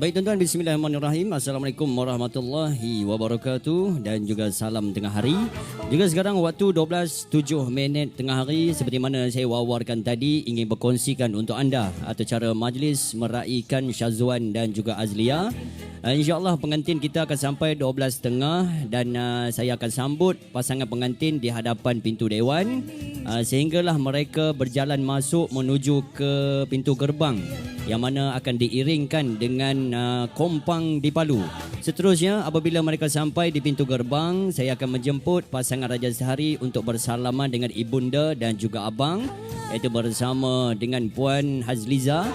Baik tuan-tuan, bismillahirrahmanirrahim. Assalamualaikum warahmatullahi wabarakatuh dan juga salam tengah hari. Juga sekarang waktu 12:07 tengah hari, seperti mana saya wawarkan tadi, ingin berkongsikan untuk anda atau cara majlis meraihkan Syazwan dan juga Azlia. InsyaAllah pengantin kita akan sampai 12.30 dan saya akan sambut pasangan pengantin di hadapan pintu dewan sehinggalah mereka berjalan masuk menuju ke pintu gerbang yang mana akan diiringkan dengan kompang dipalu. Seterusnya apabila mereka sampai di pintu gerbang, saya akan menjemput pasangan Raja Sehari untuk bersalaman dengan ibunda dan juga abang, iaitu bersama dengan Puan Hazliza.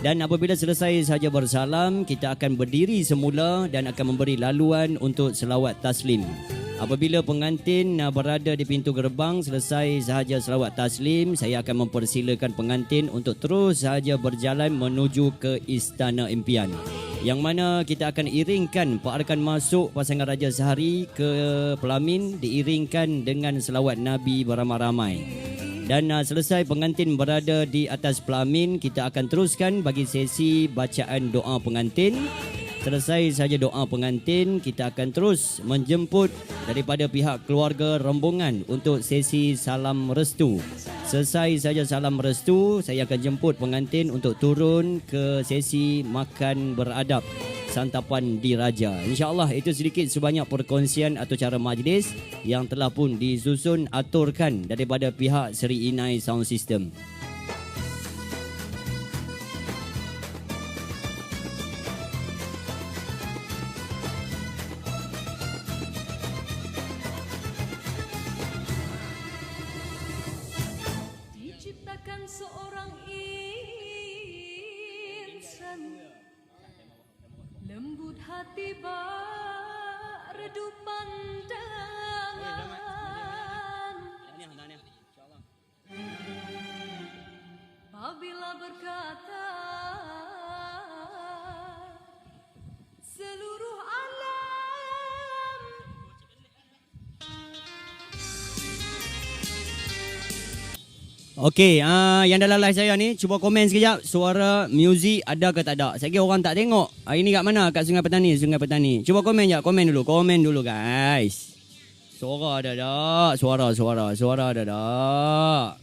Dan apabila selesai sahaja bersalam, kita akan berdiri semula dan akan memberi laluan untuk selawat taslim. Apabila pengantin berada di pintu gerbang, selesai sahaja selawat taslim, saya akan mempersilakan pengantin untuk terus sahaja berjalan menuju ke Istana Impian, yang mana kita akan iringkan perarakan masuk pasangan Raja Sehari ke pelamin diiringkan dengan selawat Nabi beramai-ramai. Dan selesai pengantin berada di atas pelamin, kita akan teruskan bagi sesi bacaan doa pengantin. Selesai saja doa pengantin, kita akan terus menjemput daripada pihak keluarga rombongan untuk sesi salam restu. Selesai saja salam restu, saya akan jemput pengantin untuk turun ke sesi makan beradab, santapan diraja. InsyaAllah itu sedikit sebanyak perkongsian atau cara majlis yang telah pun disusun aturkan daripada pihak Seri Inai Sound System. Diciptakan seorang insan, lembut hati redup pandangan. Apabila berkata seluruh alam. Okey, yang dalam live saya ni, cuba komen sekejap suara muzik ada ke tak ada. Saya kira orang tak tengok. Hari ni kat mana? Kat Sungai Petani, Sungai Petani. Cuba komen je, komen dulu guys. Suara ada tak? Suara ada tak?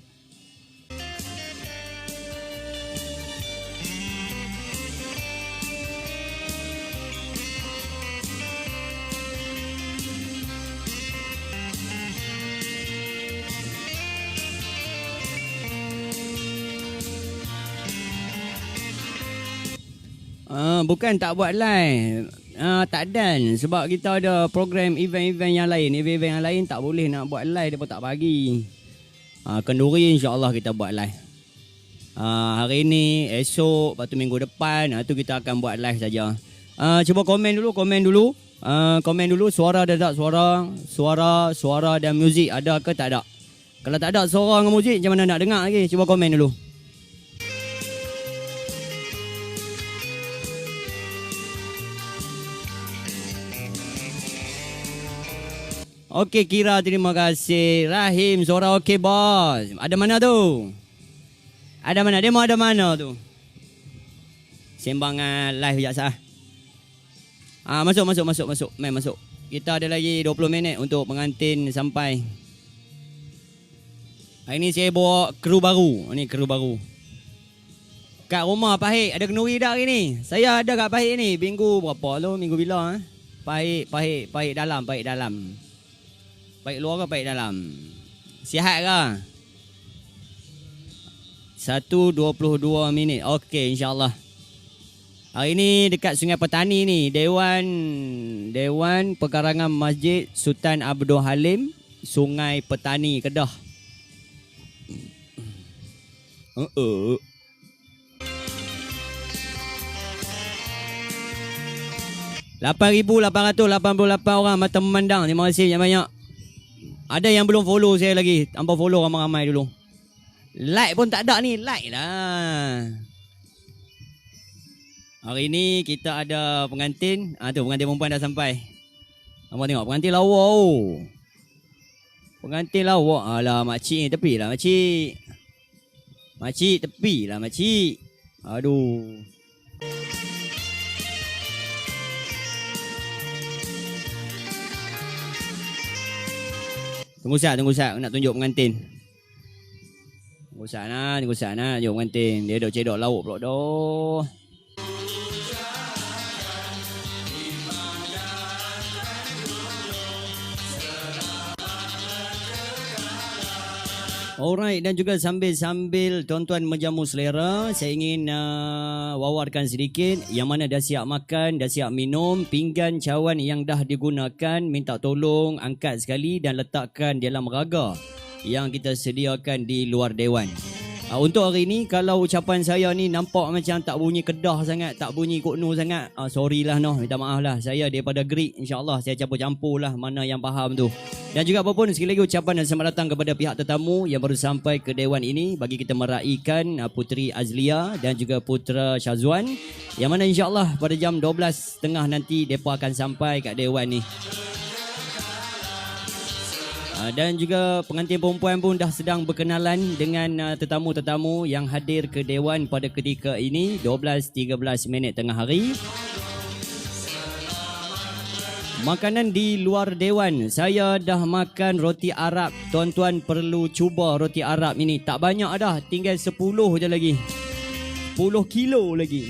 Bukan tak buat live, tak dan sebab kita ada program event-event yang lain. Event-event yang lain tak boleh nak buat live, dia pun tak bagi. Kenduri insyaAllah kita buat live. Hari ni, esok, lepas tu minggu depan, tu kita akan buat live saja. Cuba komen dulu. Suara ada tak? Suara dan muzik ada ke tak ada? Kalau tak ada suara dengan muzik, macam mana nak dengar lagi? Cuba komen dulu. Okey, Kira, terima kasih. Rahim, suara okey bos. Ada mana tu? Ada mana? Demo ada mana tu? Sembang live sekejap sah. Masuk. Main masuk. Kita ada lagi 20 minit untuk pengantin sampai. Hari ni saya bawa kru baru. Ni kru baru. Kat rumah Pahit ada kenduri dah hari ni. Saya ada kat Pahit ni. Minggu berapa tu? Minggu bila? Pahit dalam. Baik luar ke baik dalam? Sihat ke? 1:22 minit. Okey, insyaAllah. Hari ni dekat Sungai Petani ni, Dewan Pekarangan Masjid Sultan Abdul Halim, Sungai Petani, Kedah. 8,888 orang mata memandang. Terima kasih banyak. Ada yang belum follow saya lagi. Hampa follow ramai-ramai dulu. Like pun tak ada ni. Like lah. Hari ni kita ada pengantin. Tu pengantin perempuan dah sampai. Hampa tengok pengantin lawa. Pengantin lawa. Alah makcik ni tepi lah makcik. Makcik tepi lah makcik. Aduh. Tunggu sat. Nak tunjuk pengantin. Tunggu sat nak. Tunjuk pengantin. Dia duk cedok lauk pula doh. Alright, dan juga sambil tuan-tuan menjamu selera, saya ingin wawarkan sedikit yang mana dah siap makan, dah siap minum, pinggan cawan yang dah digunakan, minta tolong angkat sekali dan letakkan dalam raga yang kita sediakan di luar dewan. Untuk hari ini, kalau ucapan saya ni nampak macam tak bunyi Kedah sangat, tak bunyi Kokno sangat, sorry lah minta maaf lah. Saya daripada Greek, insyaAllah saya campur-campur lah mana yang faham tu. Dan juga apapun, sekali lagi ucapan dan selamat datang kepada pihak tetamu yang baru sampai ke dewan ini bagi kita meraihkan Puteri Azlia dan juga Putera Syazwan, yang mana insyaAllah pada jam 12.30 nanti mereka akan sampai kat dewan ni. Dan juga pengantin perempuan pun dah sedang berkenalan dengan tetamu-tetamu yang hadir ke dewan pada ketika ini 12.13 tengah hari. Makanan di luar dewan, saya dah makan roti Arab. Tuan-tuan perlu cuba roti Arab ini. Tak banyak dah, tinggal 10 je lagi. 10 kilo lagi.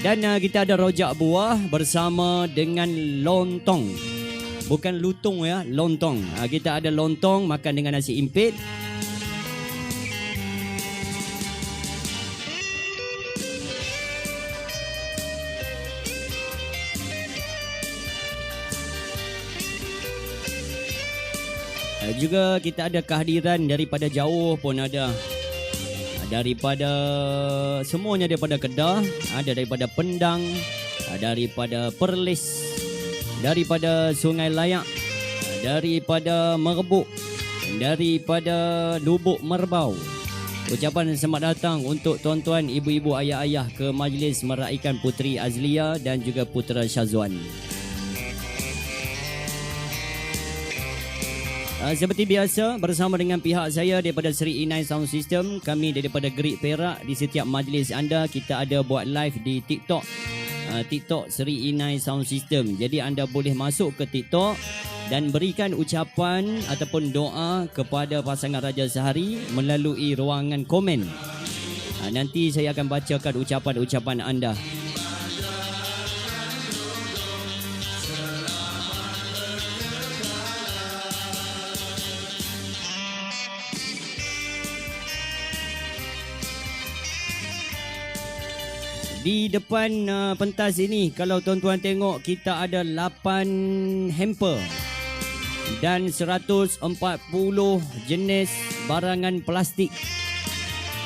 Dan kita ada rojak buah bersama dengan lontong. Bukan lutung ya, lontong. Kita ada lontong makan dengan nasi impit. Juga kita ada kehadiran daripada jauh pun ada. Daripada semuanya daripada Kedah, ada daripada Pendang, daripada Perlis, daripada Sungai Layak, daripada Merbuk, daripada Lubuk Merbau. Ucapan selamat datang untuk tuan-tuan, ibu-ibu, ayah-ayah ke majlis meraihkan Puteri Azlia dan juga Putera Syazwan. Seperti biasa, bersama dengan pihak saya daripada Seri E9 Sound System, kami daripada Greek Perak, di setiap majlis anda kita ada buat live di TikTok. TikTok Seri E9 Sound System. Jadi anda boleh masuk ke TikTok dan berikan ucapan ataupun doa kepada pasangan Raja Sehari melalui ruangan komen. Nanti saya akan bacakan ucapan-ucapan anda. Di depan pentas ini, kalau tuan-tuan tengok, kita ada 8 hamper dan 140 jenis barangan plastik.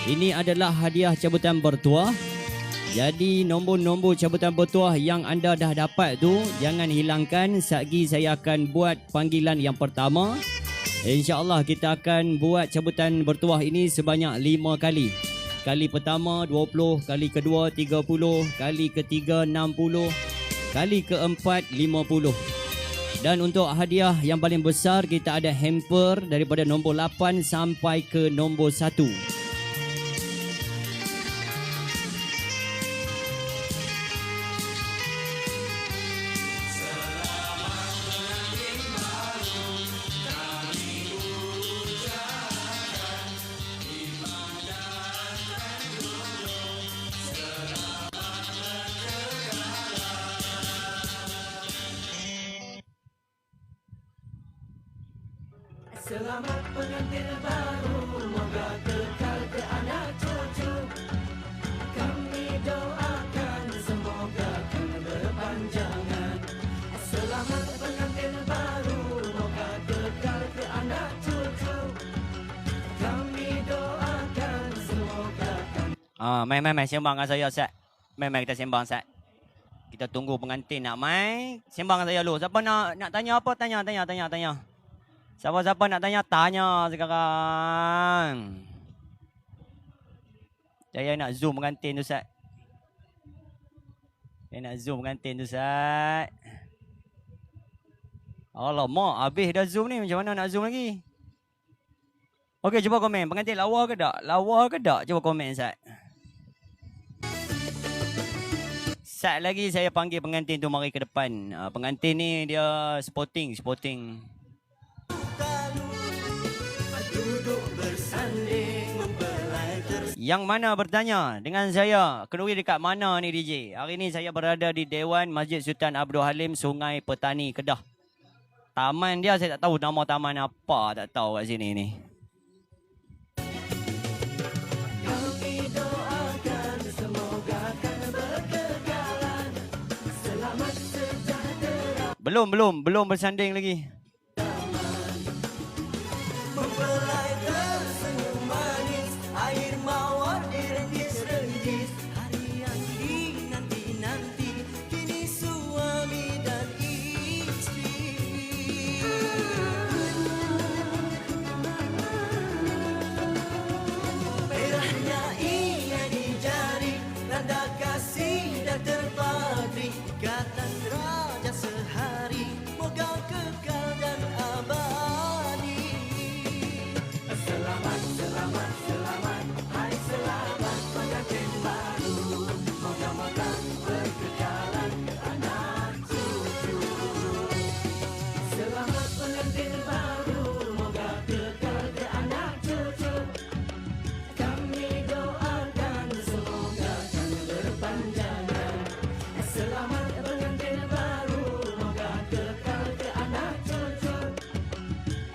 Ini adalah hadiah cabutan bertuah. Jadi nombor-nombor cabutan bertuah yang anda dah dapat tu jangan hilangkan. Satgi saya akan buat panggilan yang pertama. InsyaAllah kita akan buat cabutan bertuah ini sebanyak 5 kali. Kali pertama 20, kali kedua 30, kali ketiga 60, kali keempat 50. Dan untuk hadiah yang paling besar, kita ada hamper daripada nombor 8 sampai ke nombor 1. Selamat pengantin baru, moga kekal ke anak cucu. Kami doakan semoga berpanjangan. Selamat pengantin baru, moga kekal ke anak cucu. Kami doakan semoga. Mai sembang dengan saya, Sat. Mai kita sembang, Sat. Kita tunggu pengantin nak mai. Sembang dengan saya dulu. Siapa nak tanya apa? Tanya. Siapa-siapa nak tanya sekarang. Saya nak zoom pengantin tu, Sat. Alamak, habis dah zoom ni. Macam mana nak zoom lagi? Okey, cuba komen. Pengantin lawa ke tak? Cuba komen, Sat. Sat lagi saya panggil pengantin tu mari ke depan. Pengantin ni dia sporting. Yang mana bertanya dengan saya, kenduri dekat mana ni DJ? Hari ni saya berada di Dewan Masjid Sultan Abdul Halim, Sungai Petani, Kedah. Taman dia saya tak tahu nama taman apa, tak tahu kat sini ni. Kami doakan semoga kan berkekalan, selamat sejahtera. Belum bersanding lagi. Mempelai tersenyum manis, air mawar direngis-rengis. Hari yang dinanti-nanti, kini suami dan istri. Merahnya ia di jari, tanda kasih dah terpatri. Ikatan raja sehari, moga kekal dan abadi. Selamat, selamat, selamat, hai selamat pengantin baru. Moga-moga berkekalan ke anak cucu. Selamat pengantin baru, moga kekal ke anak cucu. Kami doakan semoga kan berpanjangan. Selamat pengantin baru, moga kekal ke anak cucu.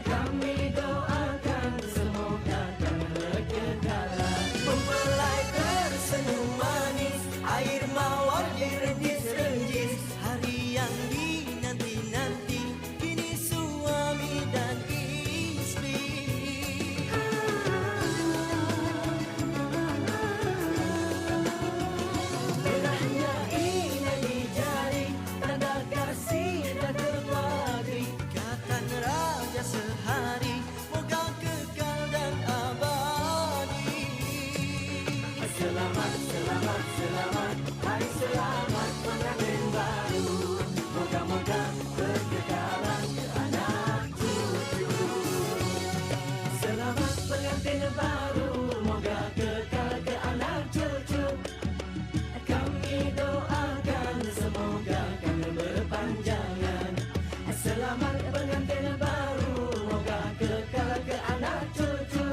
Kami doakan semoga kan berkekalan. Mempelai tersenyum manis, air mawar direngis-rengis. Hari yang dinanti-nanti, kini suami dan istri. Merahnya inai di jari, tanda kasih dah terpatri. Ikatan raja sehari, moga kekal dan abadi. Selamat, selamat, selamat, hai selamat pengantin baru. Moga-moga berkekalan ke anak cucu. Selamat pengantin baru, moga kekal ke anak cucu. Kami doakan semoga kan berpanjangan. Selamat pengantin baru, moga kekal ke anak cucu.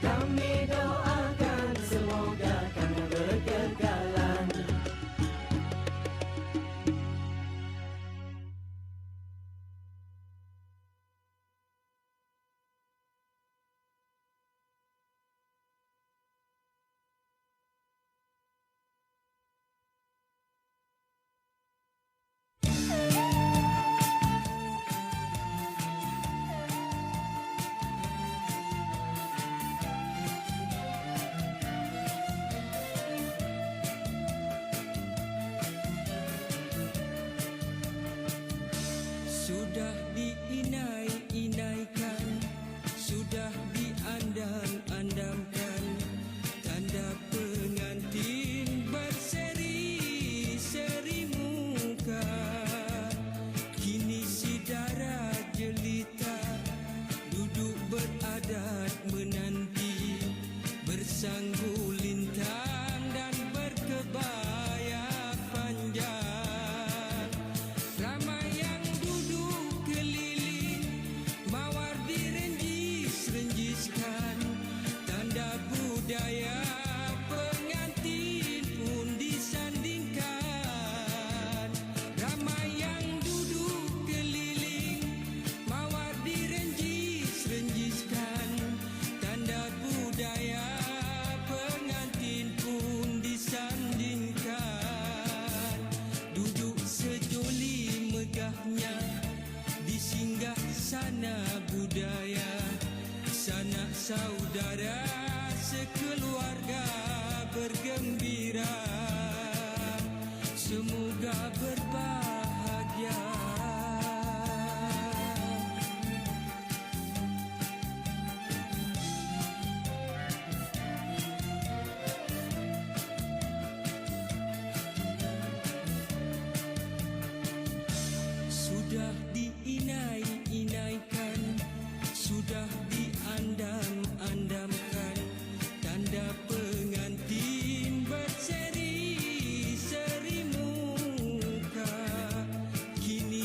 Kami doakan semoga kan berkekalan. Sudah diinai-inaikan, sudah diandam-andamkan, tanda pengantin berseri-seri muka. Kini si dara jelita duduk beradat menanti, bersanggu lintang dan berkebaya panjang. Ramai yang duduk keliling, mawar direnjis-renjiskan, tanda budaya pengantin pun disandingkan. Ramai yang duduk keliling, mawar direnjis-renjiskan, tanda budaya pengantin pun disandingkan. Duduk sejoli megahnya di singgah sana budaya, sanak saudara sekeluarga bergembira, semoga berbahagia. Sudah diinai-inaikan, sudah diandam-andamkan, tanda pengantin berseri-seri muka. Kini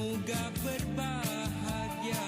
semoga berbahagia.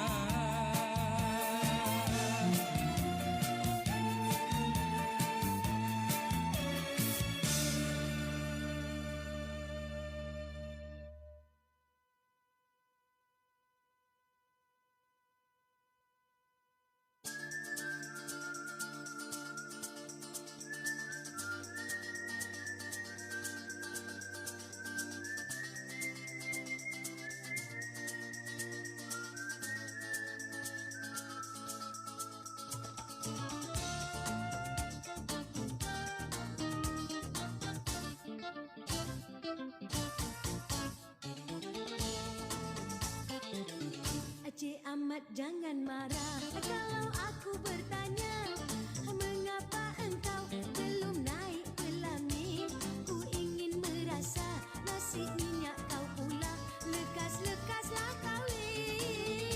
Encik Ahmad jangan marah kalau aku bertanya, mengapa engkau belum naik pelamin? Ku ingin merasa nasi minyak kau pula, lekas-lekaslah kahwin.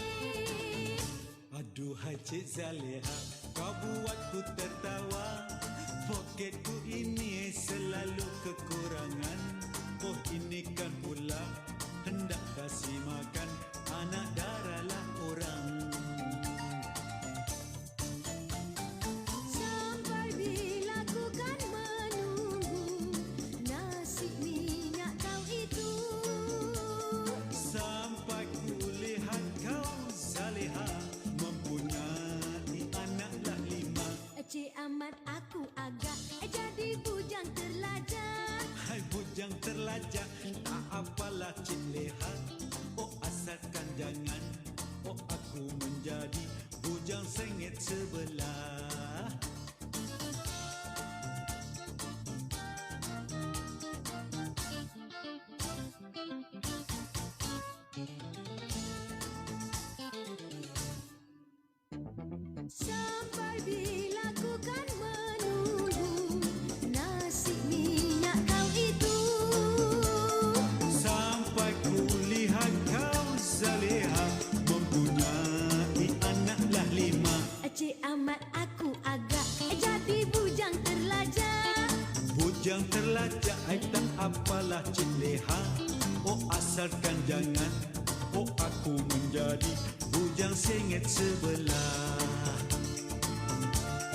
Aduhai Cik Zaleha, kau buatku tertawa. Poketku ini selalu kekurangan. Oh ini kan pula hendak kasih makan anak daralah orang. Sampai bila ku kan menunggu nasi minyak kau itu? Sampai ku lihat kau Zaleha mempunyai anaklah 5. Encik Ahmad aku agak jadi bujang terlajak. Hai bujang terlajak, tak apalah Cik Leha. Oh asalkan jangan, oh aku menjadi bujang sengit sebelah. Sampai bila ku kan menunggu nasi minyak kau itu? Sampai ku lihat kau Zaleha mempunyai anaklah 5. Encik Ahmad aku agak jadi bujang terlajak. Bujang terlajak, tak apalah Cik Leha. Oh asalkan jangan, oh aku menjadi bujang sengit sebelah.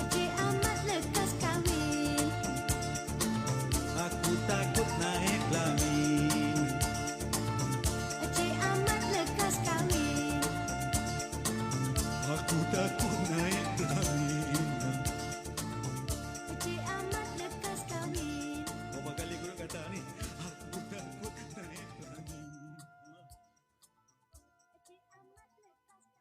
Encik Ahmad lekas kahwin. Aku takut naik pelamin. Encik Ahmad lekas kahwin. Aku takut naik pelamin. Encik Ahmad lekas kahwin. Berapa kali guru kata ni? Aku takut naik pelamin. Encik Ahmad lekas kahwin.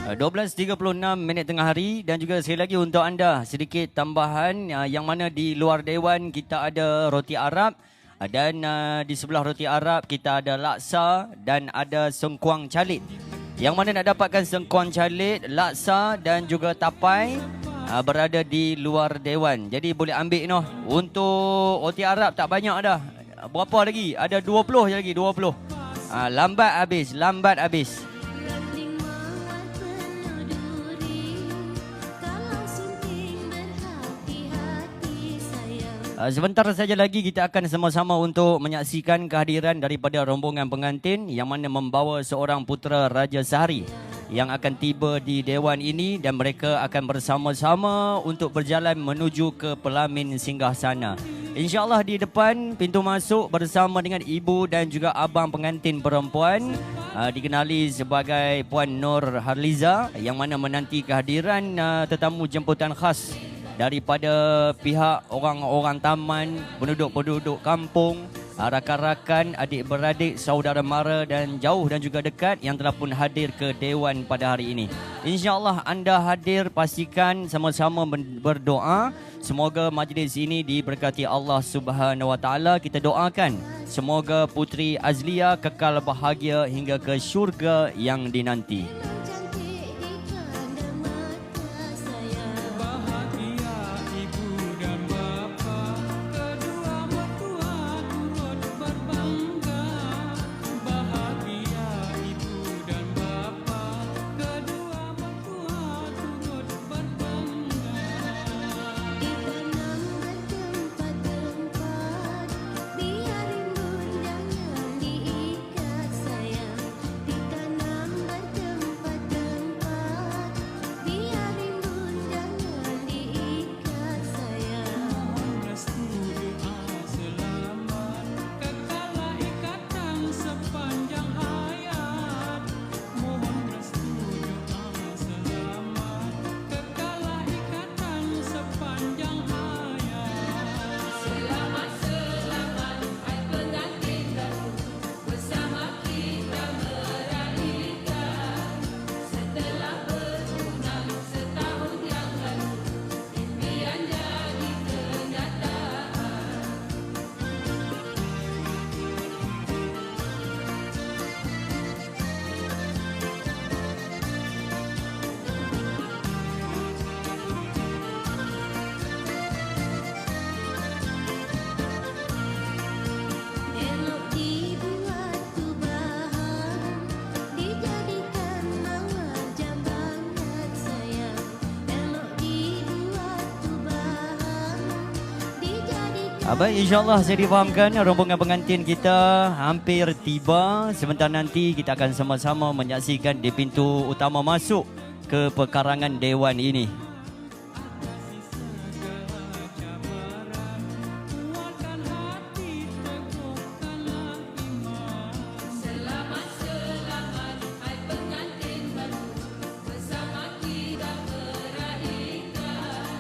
12.36 minit tengah hari dan juga sekali lagi untuk anda sedikit tambahan yang mana di luar dewan kita ada roti Arab dan di sebelah roti Arab kita ada laksa dan ada sengkuang calit. Yang mana nak dapatkan sengkuang calit, laksa dan juga tapai berada di luar dewan. Jadi boleh ambil noh. Untuk roti Arab tak banyak dah. Berapa lagi? Ada 20 je lagi, 20. Lambat habis. Ranting mawar penuh duri, kalau sunting berhati-hati sayang. Sebentar saja lagi kita akan sama-sama untuk menyaksikan kehadiran daripada rombongan pengantin yang mana membawa seorang putera Raja Sehari yang akan tiba di dewan ini dan mereka akan bersama-sama untuk berjalan menuju ke Pelamin Singgasana. InsyaAllah di depan pintu masuk bersama dengan ibu dan juga abang pengantin perempuan dikenali sebagai Puan Nur Harliza yang mana menanti kehadiran tetamu jemputan khas daripada pihak orang-orang taman, penduduk-penduduk kampung, rakan-rakan, adik-beradik, saudara mara dan jauh dan juga dekat yang telah pun hadir ke dewan pada hari ini. InsyaAllah anda hadir, pastikan sama-sama berdoa. Semoga majlis ini diberkati Allah Subhanahu Wa Taala. Kita doakan semoga Putri Azlia kekal bahagia hingga ke syurga yang dinanti. Cantik di pandang mata sayang. Bahagia ibu dan bapa, kedua mertua turut berbangga. Bahagia ibu dan bapa, kedua mertua turut berbangga. Ditanam bertempat-tempat, biar rimbun jangan diikat sayang. Ditanam bertempat-tempat, biar rimbun jangan diikat sayang. Restu doa selamat, kekalah ikatan sepanjang hayat. Mohon restu doa selamat, kekalah ikatan sepanjang hayat. Selamat hai pengantin baru, bersama kita meraihkan. Setelah bertunang setahun yang lalu, impian jadi kenyataan. Elok dibuat tubahan, dijadikan mawar jambangan sayang. Elok dibuat tubahan, dijadikan. Baik, insyaAllah saya difahamkan rombongan pengantin kita hampir tiba. Sebentar nanti kita akan sama-sama menyaksikan di pintu utama masuk ke pekarangan dewan ini. Kuatkan hati, teguhkanlah iman. Selamat hai pengantin baru, bersama kita meraihkan.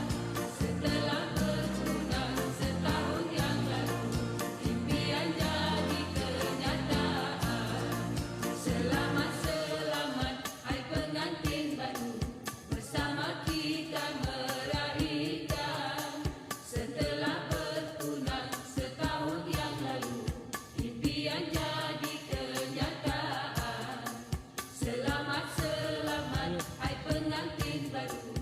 Setelah bertunang setahun yang lalu, impian jadi kenyataan. Selamat hai pengantin baru, bersama kita meraihkan. Setelah bertunang setahun yang lalu, impian jadi kenyataan. Selamat hai pengantin baru,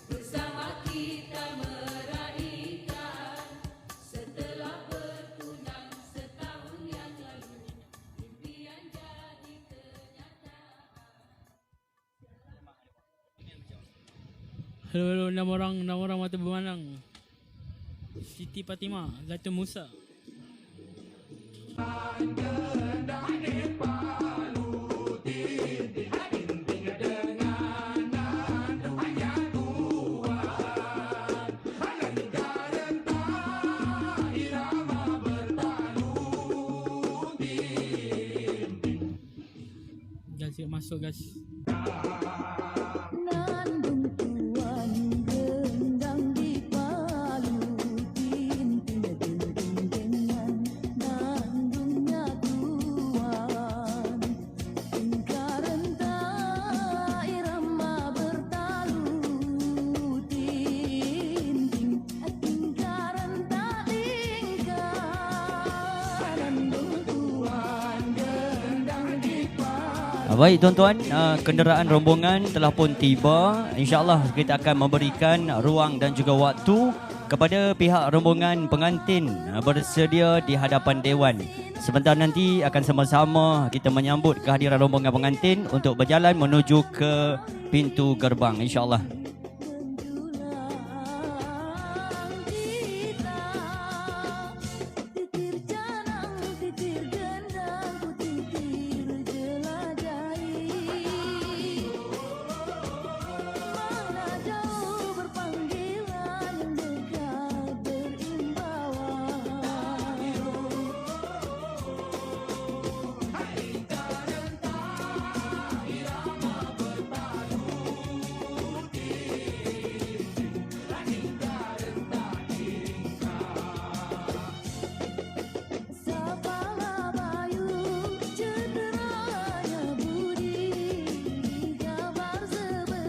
bersama kita meraihkan. Setelah bertunang setahun yang lalu, impian jadi kenyataan. Halo, nama orang mata bermanang. Siti Fatimah, Zaitun Musa. Guys, yuk masuk guys. Nandung tuan gendang di palu, tintinya dinding dengan nandungnya tuan. Ingkar entah irama Baik tuan-tuan, kenderaan rombongan telah pun tiba. InsyaAllah kita akan memberikan ruang dan juga waktu kepada pihak rombongan pengantin bersedia di hadapan Dewan. Sebentar nanti akan sama-sama kita menyambut kehadiran rombongan pengantin untuk berjalan menuju ke pintu gerbang, insyaAllah.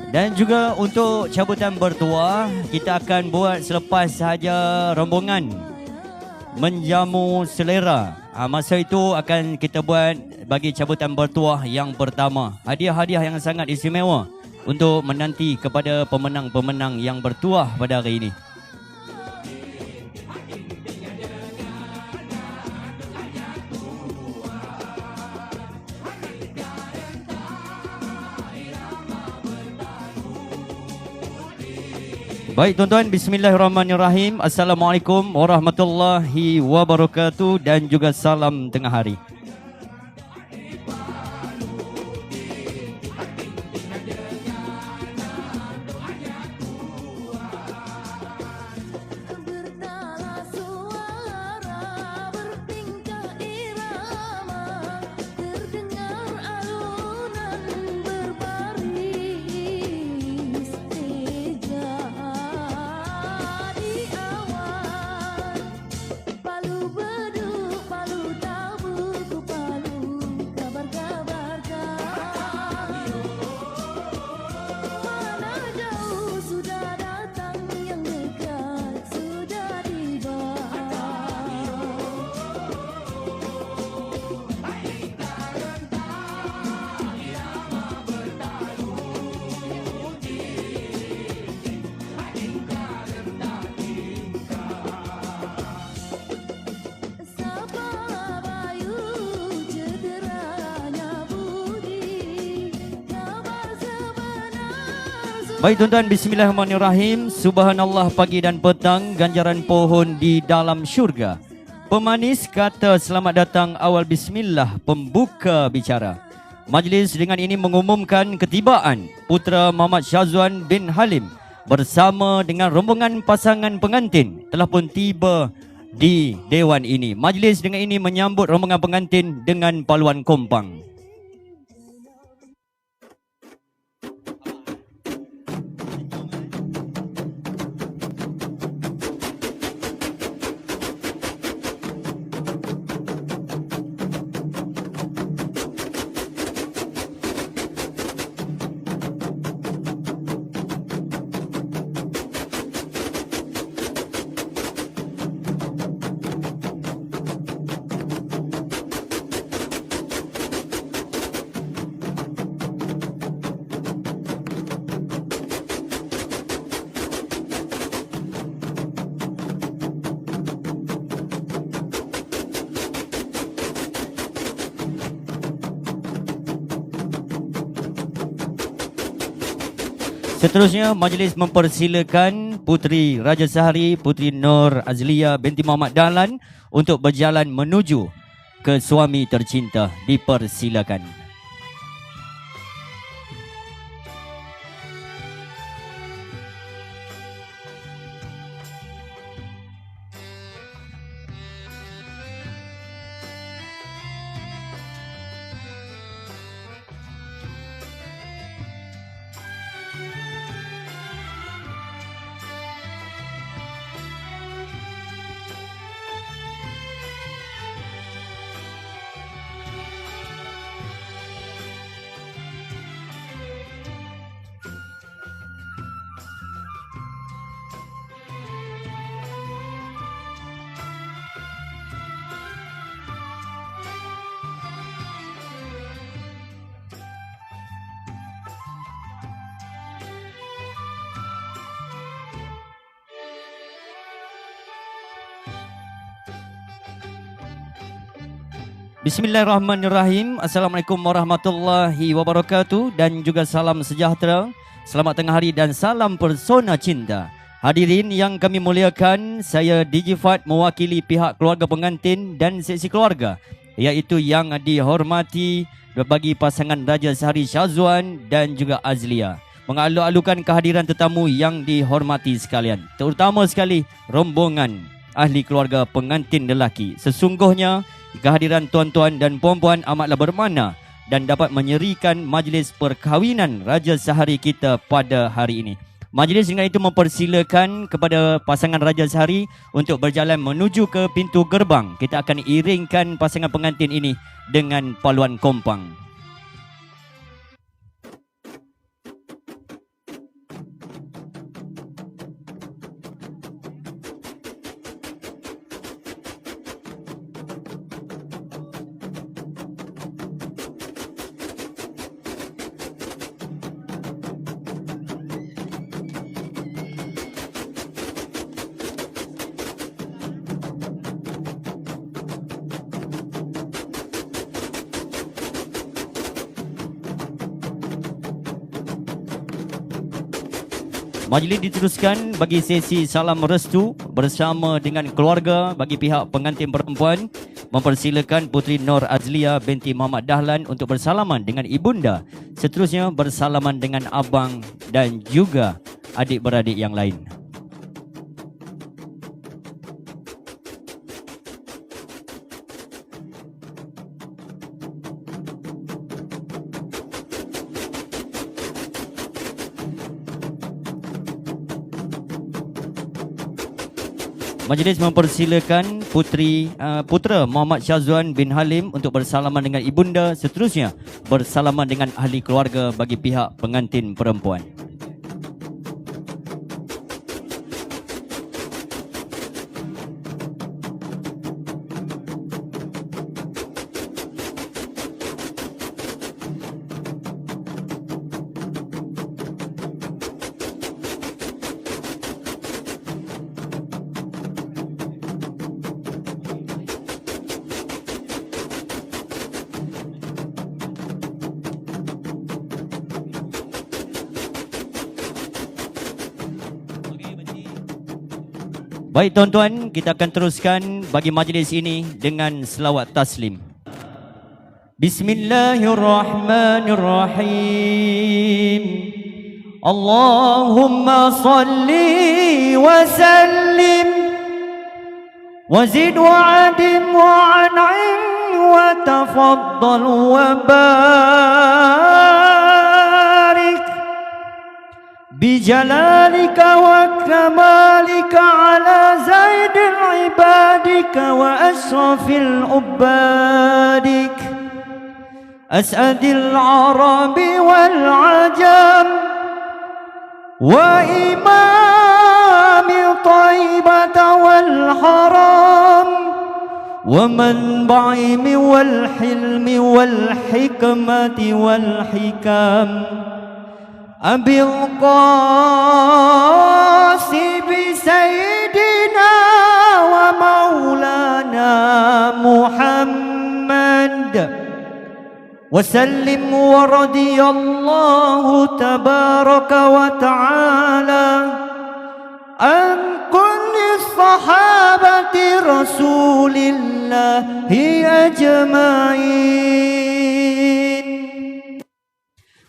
Dan juga untuk cabutan bertuah, kita akan buat selepas sahaja rombongan menjamu selera. Masa itu akan kita buat bagi cabutan bertuah yang pertama. Hadiah-hadiah yang sangat istimewa untuk menanti kepada pemenang-pemenang yang bertuah pada hari ini. Baik tuan-tuan, bismillahirrahmanirrahim. Assalamualaikum warahmatullahi wabarakatuh dan juga salam tengah hari. Baik tuan-tuan, bismillahirrahmanirrahim. Subhanallah, pagi dan petang, ganjaran pohon di dalam syurga. Pemanis kata selamat datang awal bismillah, pembuka bicara. Majlis dengan ini mengumumkan ketibaan Putra Muhammad Syazwan bin Halim bersama dengan rombongan pasangan pengantin telah pun tiba di Dewan ini. Majlis dengan ini menyambut rombongan pengantin dengan paluan kompang. Seterusnya, majlis mempersilakan Puteri Raja Sahari, Puteri Nur Azlia binti Muhammad Dahlan untuk berjalan menuju ke suami tercinta. Dipersilakan. Bismillahirrahmanirrahim. Assalamualaikum warahmatullahi wabarakatuh dan juga salam sejahtera. Selamat tengah hari dan salam persona cinta. Hadirin yang kami muliakan, saya Digifat mewakili pihak keluarga pengantin dan seksi keluarga, iaitu yang dihormati bagi pasangan Raja Sehari Syazwan dan juga Azlia, mengalu-alukan kehadiran tetamu yang dihormati sekalian, terutama sekali rombongan ahli keluarga pengantin lelaki. Sesungguhnya kehadiran tuan-tuan dan puan-puan amatlah bermakna dan dapat menyerikan majlis perkahwinan Raja Sehari kita pada hari ini. Majlis dengan itu mempersilakan kepada pasangan Raja Sehari untuk berjalan menuju ke pintu gerbang. Kita akan iringkan pasangan pengantin ini dengan paluan kompang. Majlis diteruskan bagi sesi salam restu bersama dengan keluarga bagi pihak pengantin perempuan. Mempersilakan Puteri Nur Azlia binti Muhammad Dahlan untuk bersalaman dengan ibunda. Seterusnya bersalaman dengan abang dan juga adik-beradik yang lain. Majlis mempersilakan putera Muhammad Syazwan bin Halim untuk bersalaman dengan ibunda. Seterusnya bersalaman dengan ahli keluarga bagi pihak pengantin perempuan. Baik tuan-tuan, kita akan teruskan bagi majlis ini dengan selawat taslim. Bismillahirrahmanirrahim. Allahumma salli wa sallim wa zid wa adim wa an'im wa tafaddal wa barik بجلالك وكمالك على زيد عبادك وأشرف العبادك أسعد العرب والعجم وإمام طيبة والحرام ومنبعهم والحلم والحكمة والحكام أبي القاسم سيدنا ومولانا محمد وسلم ورضي الله تبارك وتعالى عن كل الصحابة رسول الله أجمعين.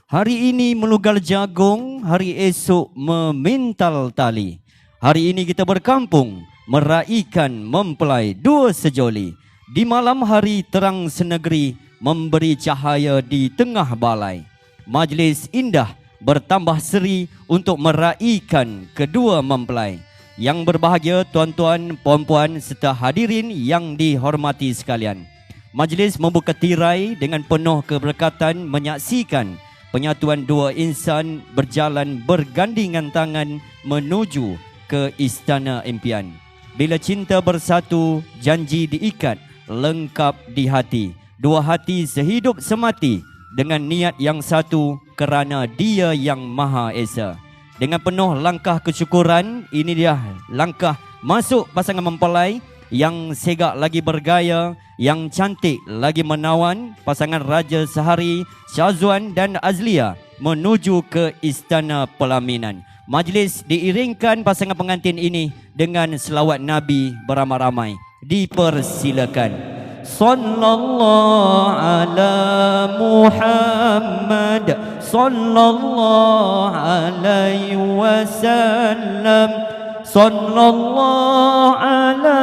Hari ini melugal jagung, hari esok memintal tali. Hari ini kita berkampung, meraikan mempelai dua sejoli. Di malam hari terang senegeri, memberi cahaya di tengah balai. Majlis indah bertambah seri untuk meraikan kedua mempelai. Yang berbahagia tuan-tuan, puan-puan serta hadirin yang dihormati sekalian. Majlis membuka tirai dengan penuh keberkatan menyaksikan penyatuan dua insan berjalan bergandingan tangan menuju ke istana impian. Bila cinta bersatu, janji diikat, lengkap di hati. Dua hati sehidup semati dengan niat yang satu kerana Dia yang Maha Esa. Dengan penuh langkah kesyukuran, ini dia langkah masuk pasangan mempelai yang segak lagi bergaya, yang cantik lagi menawan, pasangan Raja Sehari Syazwan dan Azlia menuju ke Istana Pelaminan. Majlis diiringkan pasangan pengantin ini dengan selawat Nabi beramai-ramai. Dipersilakan. Sallallahu ala Muhammad sallallahu alaihi wasallam. Sallallahu ala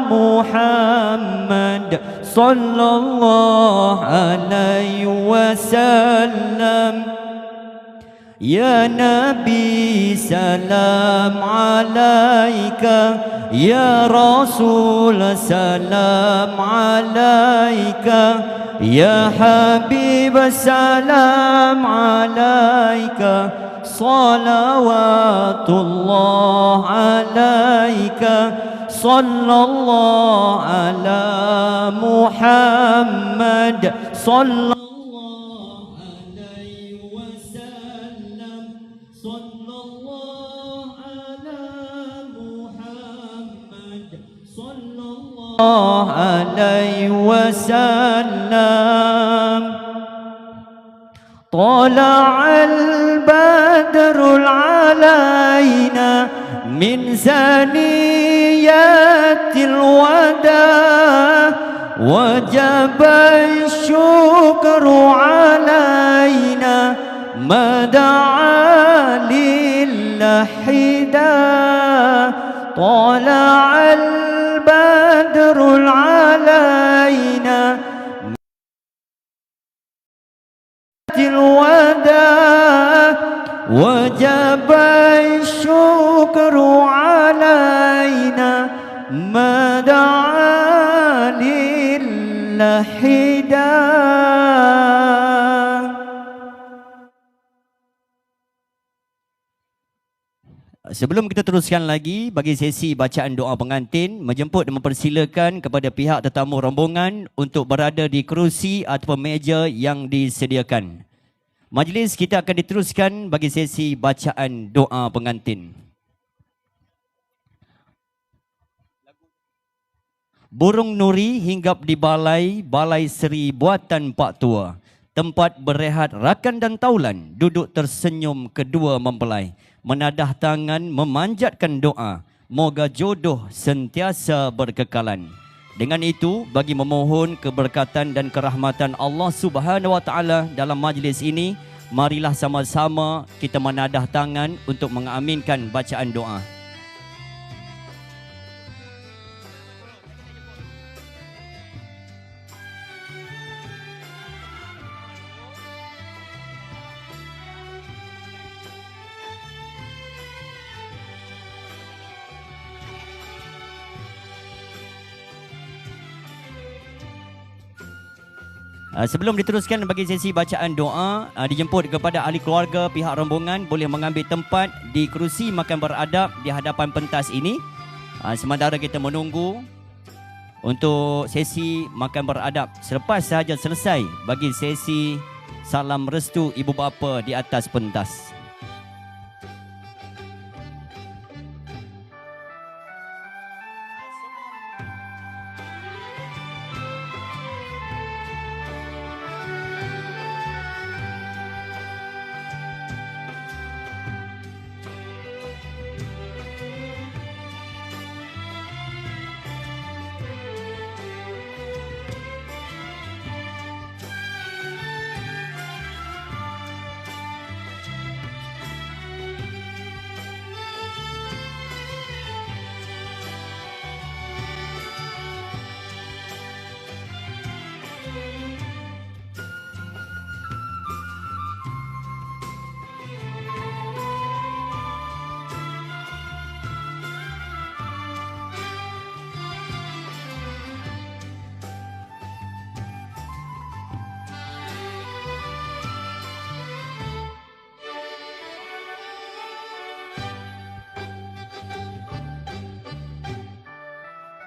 Muhammad sallallahu alaihi wasallam. Ya Nabi salam alaika, Ya Rasul salam alaika, Ya Habib salam alaika, salawatullah alaika, sallallahu ala Muhammad sallallahu alaihi wasallam. Tala'al badrul alaina min zaniyatil wada, wajaba syukru alaina mada'a lillahida. Tala'al badrul alaina الوداع وجب الشكر علينا ما دعا للحداء. Sebelum kita teruskan lagi bagi sesi bacaan doa pengantin, menjemput dan mempersilakan kepada pihak tetamu rombongan untuk berada di kerusi ataupun meja yang disediakan. Majlis kita akan diteruskan bagi sesi bacaan doa pengantin. Burung nuri hinggap di balai, balai seri buatan Pak Tua. Tempat berehat rakan dan taulan, duduk tersenyum kedua mempelai. Menadah tangan memanjatkan doa, moga jodoh sentiasa berkekalan. Dengan itu, bagi memohon keberkatan dan kerahmatan Allah Subhanahu Wa Taala dalam majlis ini, marilah sama-sama kita menadah tangan untuk mengaminkan bacaan doa. Sebelum diteruskan bagi sesi bacaan doa, dijemput kepada ahli keluarga pihak rombongan boleh mengambil tempat di kerusi makan beradab di hadapan pentas ini. Sementara kita menunggu untuk sesi makan beradab selepas sahaja selesai bagi sesi salam restu ibu bapa di atas pentas.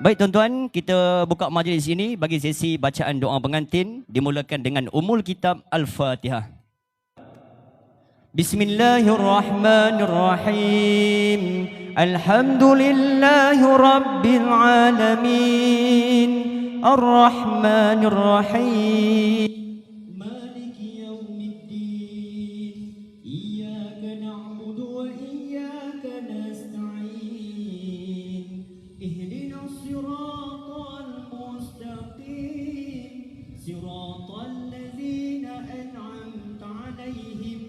Baik tuan-tuan, kita buka majlis ini bagi sesi bacaan doa pengantin dimulakan dengan Ummul Kitab Al-Fatihah. Bismillahirrahmanirrahim. الحمد لله رب العالمين الرحمن الرحيم مالك يوم الدين إياك نعبد وإياك نستعين اهدنا الصراط المستقيم صراط الذين أنعمت عليهم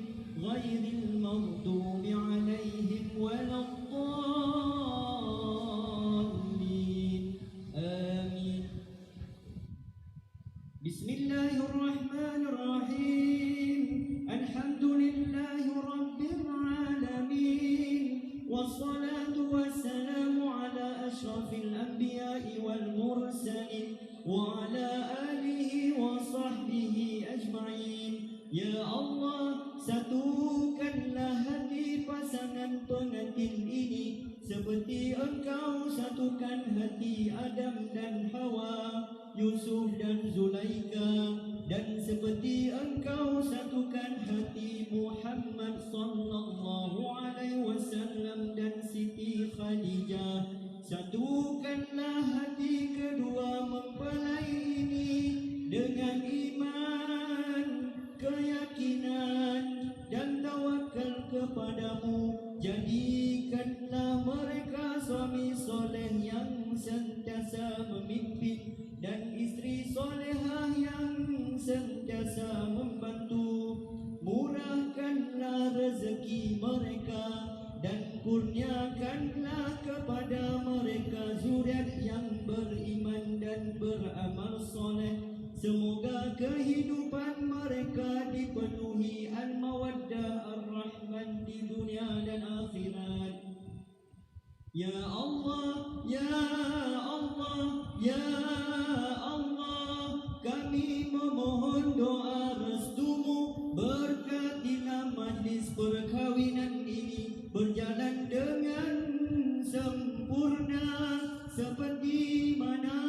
غير المغضوب عليهم ولا الضالين آمين بسم الله الرحمن الرحيم الحمد لله رب العالمين والصلاة والسلام على أشرف الأنبياء والمرسلين وعلى آله وصحبه أجمعين Ya Allah, satukanlah hati pasangan pengantin ini seperti Engkau satukan hati Adam dan Hawa, Yusuf dan Zulaika, dan seperti Engkau satukan hati Muhammad sallallahu alaihi wasallam dan Siti Khadijah. Satukanlah hati kedua mempelai ini dengan iman, keyakinan dan tawakal kepadamu. Jadikanlah mereka suami soleh yang sentiasa memimpin dan istri solehah yang sentiasa membantu. Murahkanlah rezeki mereka dan kurniakanlah kepada mereka zuriat yang beriman dan beramal soleh. Semoga kehidupan mereka dipenuhi al-mawaddah ar-rahman di dunia dan akhirat. Ya Allah, Ya Allah, Ya Allah, kami memohon doa restumu. Berkatilah majlis perkahwinan ini berjalan dengan sempurna seperti mana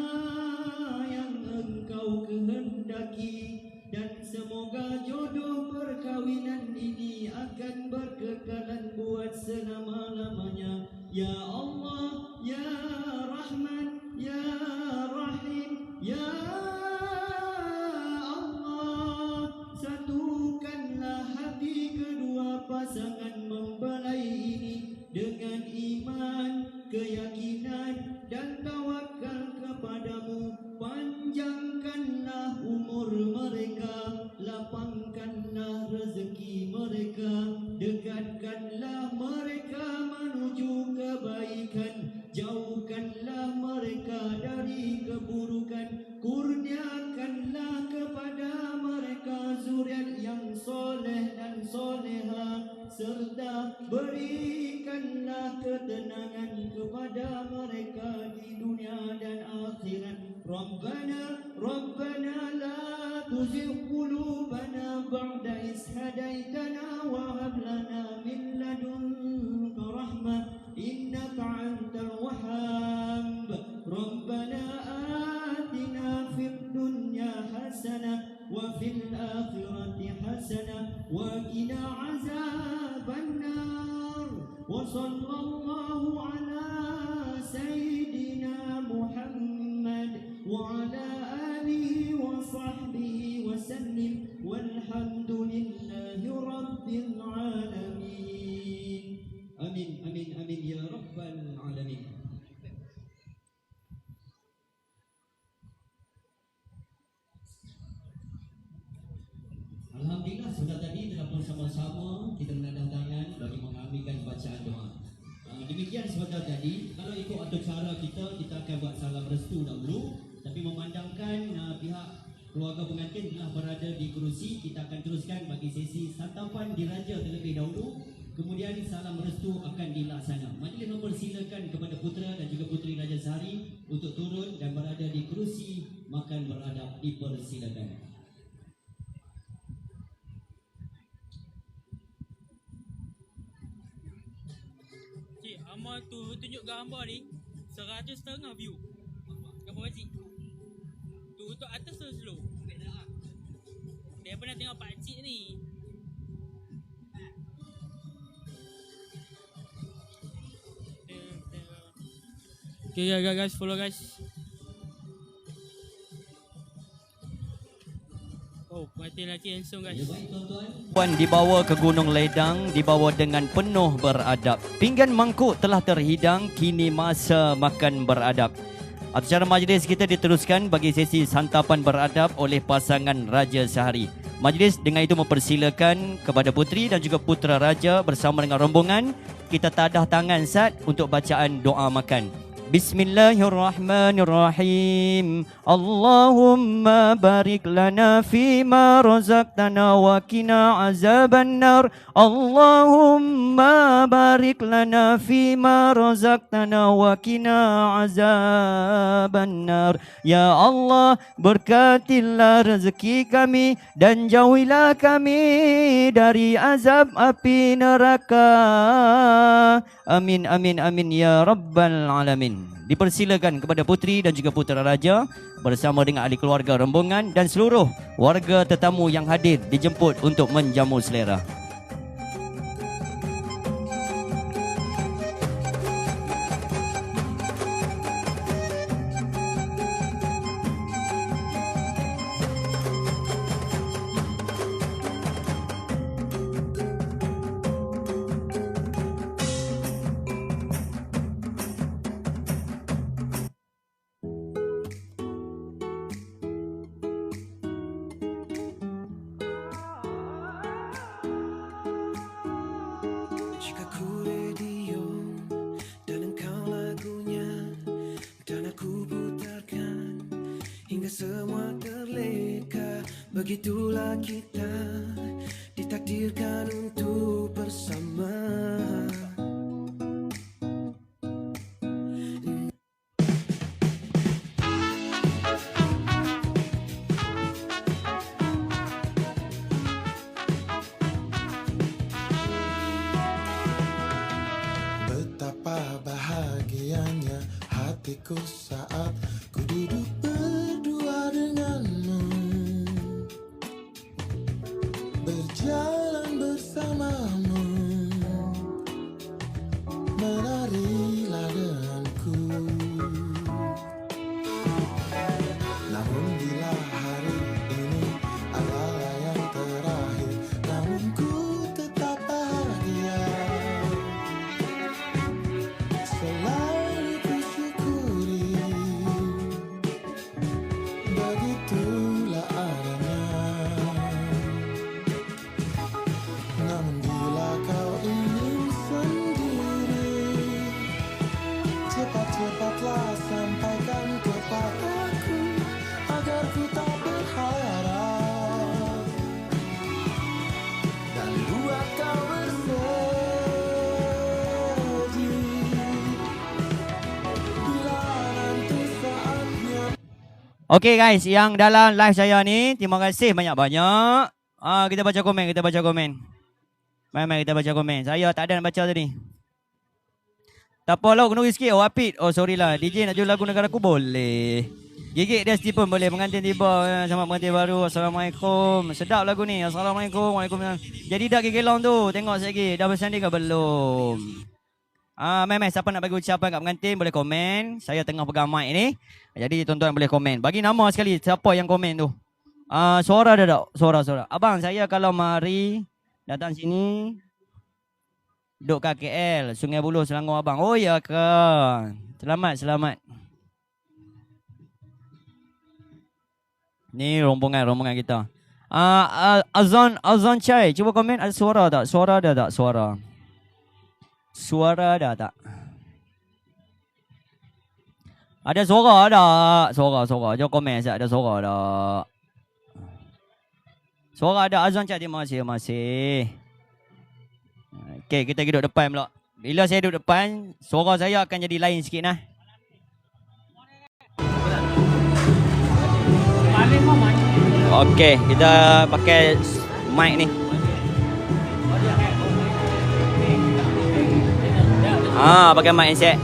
yang Engkau kehendaki, dan semoga jodoh perkahwinan ini akan berkekalan buat selama-lamanya. Ya Allah, Ya Rahman, Ya Rahim, Ya Allah, satukanlah hati kedua pasangan mempelai ini dengan iman, keyakinan dan tawakal kepadamu. Panjangkanlah umur mereka, lapangkanlah rezeki mereka, dekatkanlah mereka menuju kebaikan, jauhkanlah mereka dari keburukan. Kurniakanlah kepada mereka zuriat yang soleh dan soleha, serta berikanlah ketenangan kepada mereka di dunia dan akhirat. Rabbana la tuzigh qulubana ba'da idh hadaytana wa hab lana min ladunka rahmah innaka antal wahhab. Rabbana atina fid dunya hasanah wa fil akhirati hasanah wa qina azaban nar. Wa sallallahu ala sayyidina Muhammad wa ala alihi wa sahbihi wa sallim walhamdulillahi rabbil alamin. Amin, amin, amin ya rabbal alamin. Alhamdulillah, sudah tadi telah bersama-sama kita menandang tangan bagi mengambilkan bacaan doa. Demikian sebentar tadi. Kalau ikut atur cara kita akan buat salam restu dahulu. Tapi memandangkan pihak keluarga pengantin telah berada di kerusi, kita akan teruskan bagi sesi santapan diraja terlebih dahulu. Kemudian salam restu akan dilaksana. Majlis mempersilakan kepada putera dan juga puteri Raja Sehari untuk turun dan berada di kerusi makan beradab. Dipersilakan. Cik, Amal tu tunjuk gambar ni 100.5 view. Gambar pakcik. Tu untuk atas tu slow. Dia pernah tengok pakcik ni. Okay guys, follow guys. Oh, pengantin lelaki handsome guys. Puan dibawa ke Gunung Ledang, dibawa dengan penuh beradab. Pinggan mangkuk telah terhidang, kini masa makan beradab. Acara majlis kita diteruskan bagi sesi santapan beradab oleh pasangan Raja Sehari. Majlis dengan itu mempersilakan kepada puteri dan juga putera raja bersama dengan rombongan kita tadah tangan sat untuk bacaan doa makan. Bismillahirrahmanirrahim. Allahumma barik lana fima razaqtana wa qina azaban nar. Allahumma barik lana fima razaqtana wa qina azaban nar. Ya Allah, berkatilah rezeki kami dan jauhilah kami dari azab api neraka. Amin amin amin ya rabbal alamin. Dipersilakan kepada puteri dan juga putera raja bersama dengan ahli keluarga rombongan dan seluruh warga tetamu yang hadir dijemput untuk menjamu selera. Jika ku radio dan engkau lagunya, dan aku putarkan hingga semua terleka. Begitulah kita ditakdirkan untuk bersama. Betapa bahagianya hatiku saat ku duduk berdua denganmu, berjalan bersamamu, menarilah denganku. Namun bila hari ini adalah yang terakhir, namun ku tetap bahagia. Selalu kusyukuri, begitulah adanya. Namun bila kau ingin sendiri, cepat-cepatlah sampaikan kepadaku agar ku tak berharap dan buat kau bersedih. Bila nanti saatnya. Okey guys, yang dalam live saya ni, terima kasih banyak-banyak. Kita baca komen, Mari kita baca komen. Saya tak ada nak baca tadi. Tak apa lah, kena sikit. Oh, Apit. Oh, sorry lah. DJ nak jual lagu negaraku boleh. Gigit dia Stephen boleh. Pengantin tiba. Selamat pengantin baru. Assalamualaikum. Sedap lagu ni. Assalamualaikum. Waalaikumsalam. Jadi dah gelong tu. Tengok sikit. Dah bersanding ke belum? Mai, siapa nak bagi ucapan kat pengantin boleh komen. Saya tengah pegang mic ni. Jadi tuan-tuan boleh komen. Bagi nama sekali siapa yang komen tu. Suara dah tak? Suara. Abang, saya kalau mari datang sini duduk kat KL, Sungai Buloh, Selangor abang. Oh ya ke? Selamat. Ni rombongan kita. Azan Chai, cuba komen ada suara tak? Suara dah tak? Suara dah tak? Ada suara tak? Suara. Jom komen sekejap ada suara tak? Suara ada. Azan Chai, terima kasih. Okey, kita duduk depan pula. Bila saya duduk depan, suara saya akan jadi lain sikit nah. Okey, kita pakai mic ni. Pakai mic set.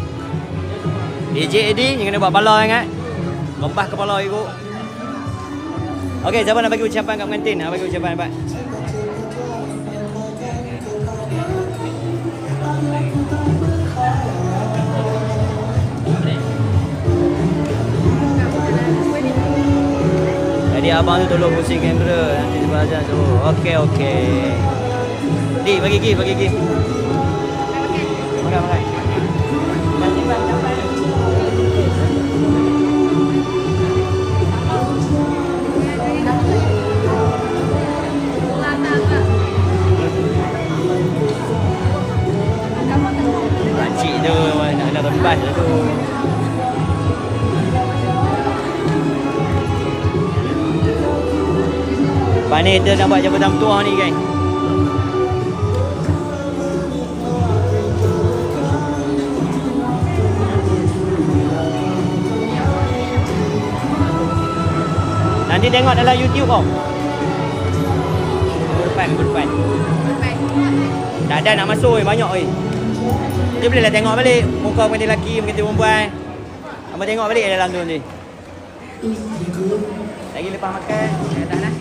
DJ Eddie, jangan buat bala ingat. Lembah kepala ikut. Okey, siapa nak bagi ucapan kat pengantin? Bagi ucapan Pak. Jadi abang tu tolong pusing kamera nanti sebelah sana tu. Okey. Dik bagi gi. Makan. Pakcik tu nak rebas tu. Pani kita nak buat jabatan bertuah ni geng. Nanti tengok dalam YouTube kau. Berdepan. Tak ada nak masuk banyak oi. Dia bolehlah tengok balik muka pengantin lelaki, pengantin perempuan. Abang tengok balik dalam tu nanti. Lagi lepas makan, tak nak.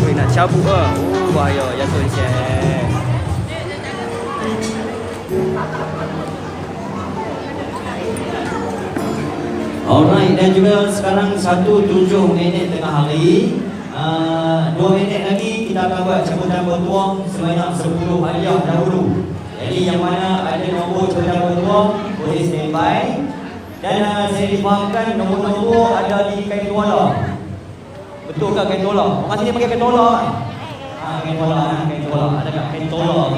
Oi nak cabut ke? Oh bahaya jatuh ni chef. Alright, dan juga sekarang 1:07 tengah hari. 2 minit lagi kita akan buat cabutan bertuah sebanyak 10 hadiah dahulu. Jadi yang mana ada nombor cabutan bertuah boleh standby. Dan saya difahamkan nombor-nombor ada di kain tuala. Betul ke kain tuala? Orang sini pakai kain tuala. Kain tuala. Ada kat kain tuala.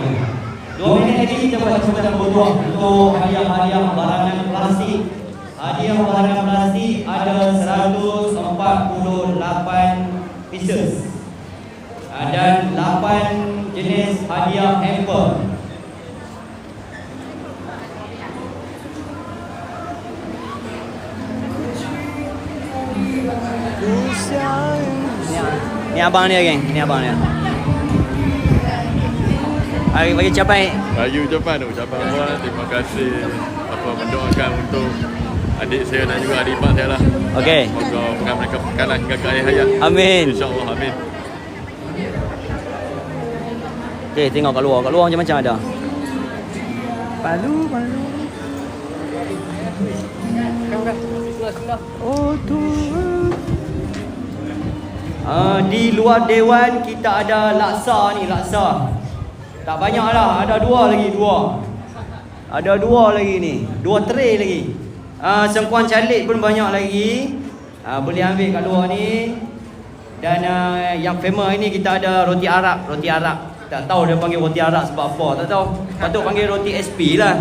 2 minit lagi kita buat cabutan bertuah untuk hadiah-hadiah barangan plastik. Hadiah barang plastik ada 148 pieces dan 8 jenis hadiah hamper. Ni abang dia geng, ni abang dia. Bagi capai. Bagi ucapan abang, terima kasih apa mendoakan untuk adik saya dan juga adik ipar saya lah. Okey. Semoga pegang mereka pekanan hingga ke akhir hayat. Amin. InsyaAllah, amin. Okey, tengok kat luar macam-macam ada. Palu. Oh tu. Di luar dewan kita ada laksa. Tak banyak lah, ada dua lagi. Ada dua lagi ni, 2 tray lagi. Sengkuan calik pun banyak lagi. Boleh ambil kat luar ni. Dan yang famous ini kita ada roti Arab. Tak tahu dia panggil roti Arab sebab apa, tak tahu. Patut panggil roti SP lah.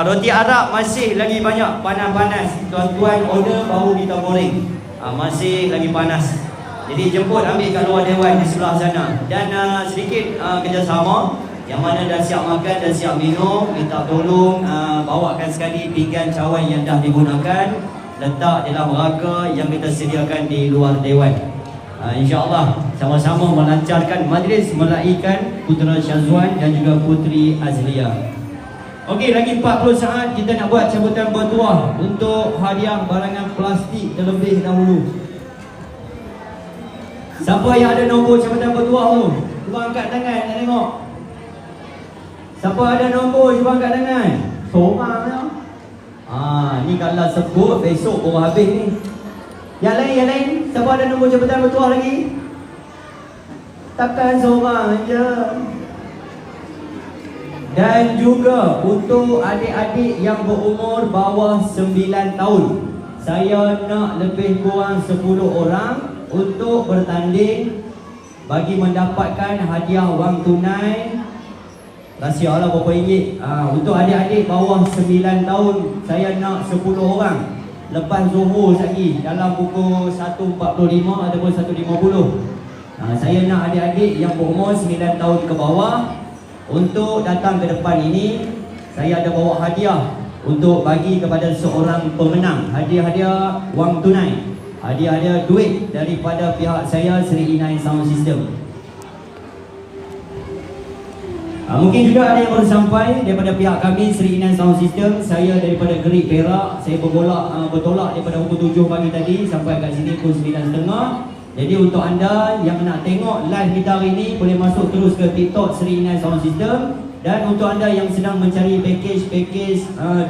Roti Arab masih lagi banyak, panas-panas. Tuan-tuan order baru kita goreng. Masih lagi panas. Jadi jemput ambil kat luar dewan di sebelah sana. Dan sedikit kerjasama, yang mana dah siap makan dan siap minum, minta tolong bawakan sekali pinggan cawan yang dah digunakan, letak dalam rangka yang kita sediakan di luar dewan. InsyaAllah sama-sama melancarkan majlis melaikan Putera Syazwan dan juga Puteri Azlia. Okey, lagi 40 saat kita nak buat cabutan bertuah untuk hadiah barangan plastik terlebih dahulu. Siapa yang ada nombor cabutan bertuah tu? Cuba angkat tangan, nak tengok. Siapa ada nombor, cuba angkat tangan. Seorang lah. Ni kalau sebut besok baru habis ni. Yang lain. Siapa ada nombor cabutan bertuah lagi? Takkan seorang je. Dan juga untuk adik-adik yang berumur bawah 9 tahun, saya nak lebih kurang 10 orang untuk bertanding bagi mendapatkan hadiah wang tunai. Rahsia lah berapa ringgit. Untuk adik-adik bawah 9 tahun, saya nak 10 orang. Lepas Zuhur lagi dalam pukul 1.45 ataupun 1.50. Saya nak adik-adik yang berumur 9 tahun ke bawah untuk datang ke depan ini. Saya ada bawa hadiah untuk bagi kepada seorang pemenang. Hadiah-hadiah wang tunai, hadiah-hadiah duit daripada pihak saya, Seri Inai Sound System. Mungkin juga ada yang baru sampai daripada pihak kami, Seri Inai Sound System. Saya daripada Gerik Perak. Saya bertolak daripada pukul 7 pagi tadi sampai kat sini pukul 9.30. Jadi untuk anda yang nak tengok live kita hari ini, boleh masuk terus ke TikTok Seri Inai Sound System. Dan untuk anda yang sedang mencari package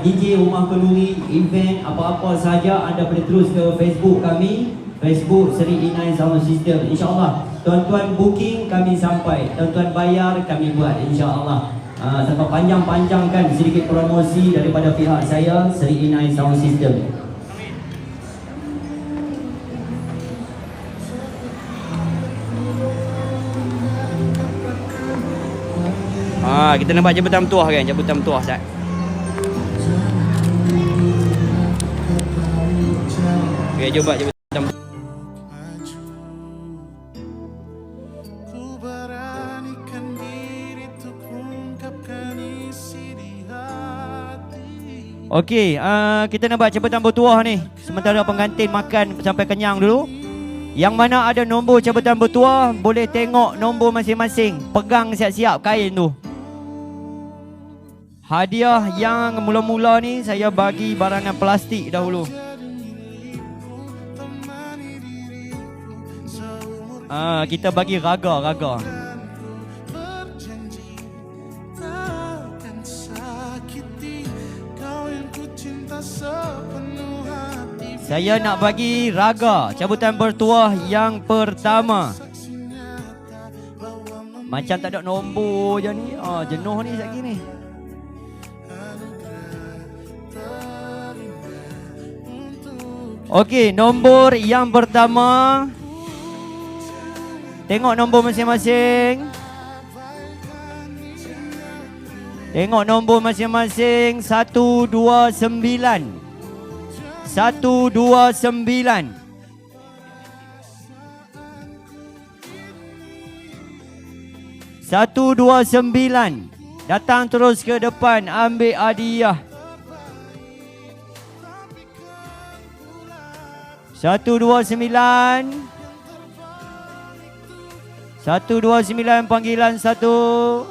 DJ Rumah Kenduri, event, apa-apa sahaja, anda boleh terus ke Facebook kami, Facebook Seri E9 Sound System. InsyaAllah tuan-tuan booking kami sampai, tuan-tuan bayar kami buat, insyaAllah. Tanpa panjang-panjangkan, sedikit promosi daripada pihak saya, Seri E9 Sound System. Kita nampak jemputan Tuah kan, jemputan Tuah Ustaz. Okay, jumpa jemputan. Ku beranikan diri untuk ungkapkan isi di hati. Okey, kita nampak jemputan bertuah ni. Sementara pengantin makan sampai kenyang dulu. Yang mana ada nombor jemputan bertuah, boleh tengok nombor masing-masing. Pegang siap-siap kain tu. Hadiah yang mula-mula ni saya bagi barangan plastik dahulu. Kita bagi raga. Berjanji takkan sakiti kau yang ku cinta sepenuh hati. Saya nak bagi raga cabutan bertuah yang pertama. Macam tak ada nombor je ni. Jenuh ni sekali ni. Okey, nombor yang pertama. Tengok nombor masing-masing. Tengok nombor masing-masing. 129. 129. 129. Datang terus ke depan, ambil hadiah. 129. 129 panggilan 1.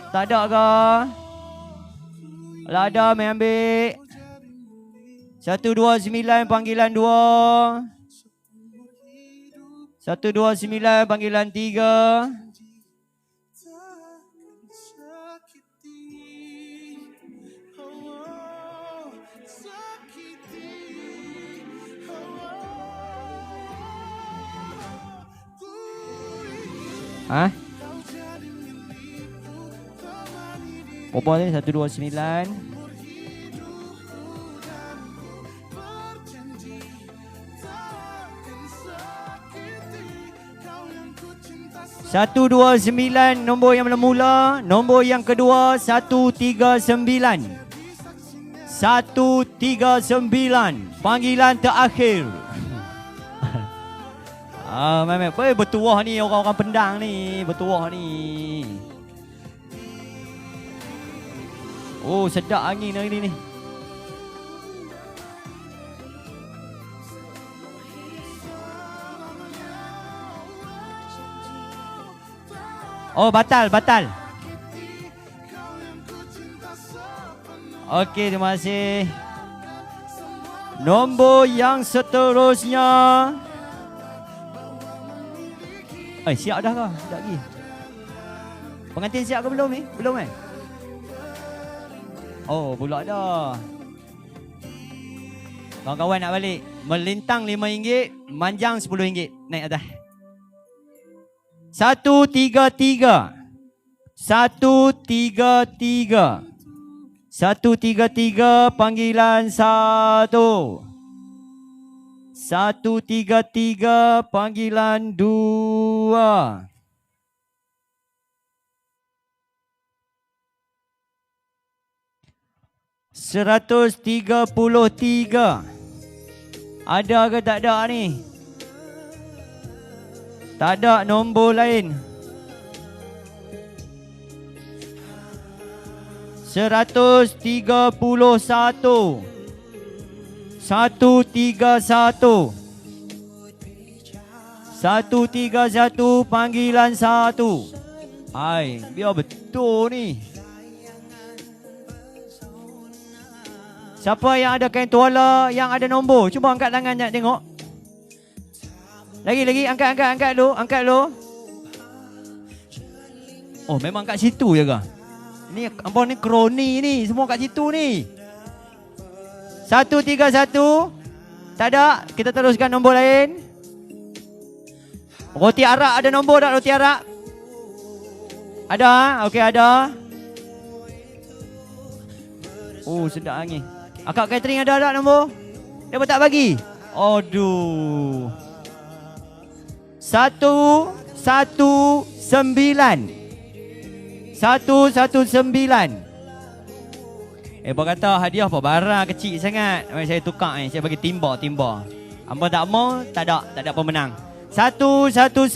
Tak ada ke? Kalau ada, main ambil. 129 panggilan 2. 129 panggilan 3. Berapa ni? 129. Satu dua sembilan nombor yang mula-mula. Nombor yang kedua 139. 139 panggilan terakhir. Memang bertuah ni orang-orang pendang ni, bertuah ni. Oh, sedap angin hari ni. Oh, batal. Okey, terima kasih. Nombor yang seterusnya. Siap dah ke? Sekejap lagi. Pengantin siap ke belum ni? Belum kan? Oh, pula dah. Kawan-kawan nak balik. Melintang RM5, manjang RM10. Naik atas. 133. 133. 133 panggilan 1. 133 panggilan 2. 133. Ada ke tak ada ni? Tak ada nombor lain. 131. 131. 131 panggilan 1. Biar betul ni. Siapa yang ada kain tuala yang ada nombor? Cuba angkat tangan nak tengok. Lagi angkat dulu, angkat dulu. Oh, memang kat situ je ke? Ni abang ni kroni ni, semua kat situ ni. 131. Tak ada, kita teruskan nombor lain. Roti arak ada nombor tak roti arak? Ada, okey ada. Oh, sedap angin. Akak catering ada tak nombor? Dia pun tak bagi. Aduh. 119. 119. Abang kata hadiah apa barang kecil sangat. Saya tukar ni, saya bagi timba. Abang tak mau, tak ada pemenang. 119.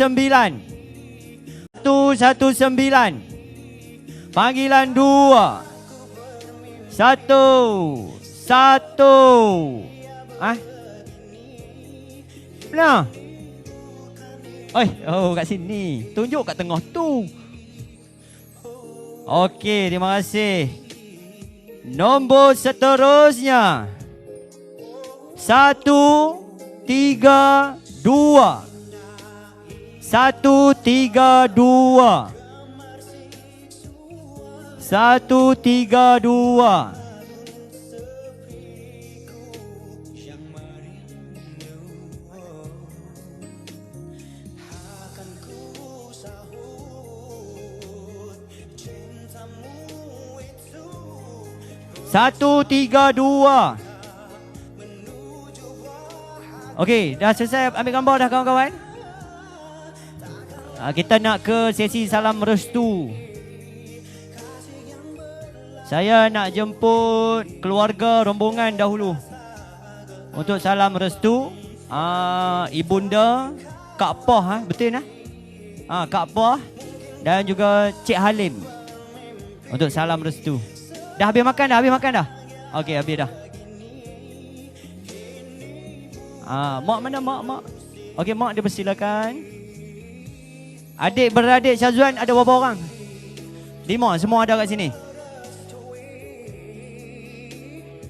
119. Panggilan 2. 1. Mana? Oh kat sini. Tunjuk kat tengah tu. Okey, terima kasih. Nombor seterusnya 132. 132. Satu, tiga, dua. Okey, dah selesai ambil gambar dah kawan-kawan? Kita nak ke sesi salam restu. Saya nak jemput keluarga rombongan dahulu untuk salam restu. Ibunda Kak Poh, betul nah? Kak Poh dan juga Cik Halim untuk salam restu. Dah habis makan dah? Okey, habis dah. Mak mana mak? Okey, mak dipersilakan. Adik beradik Syazwan ada berapa orang? 5, semua ada kat sini.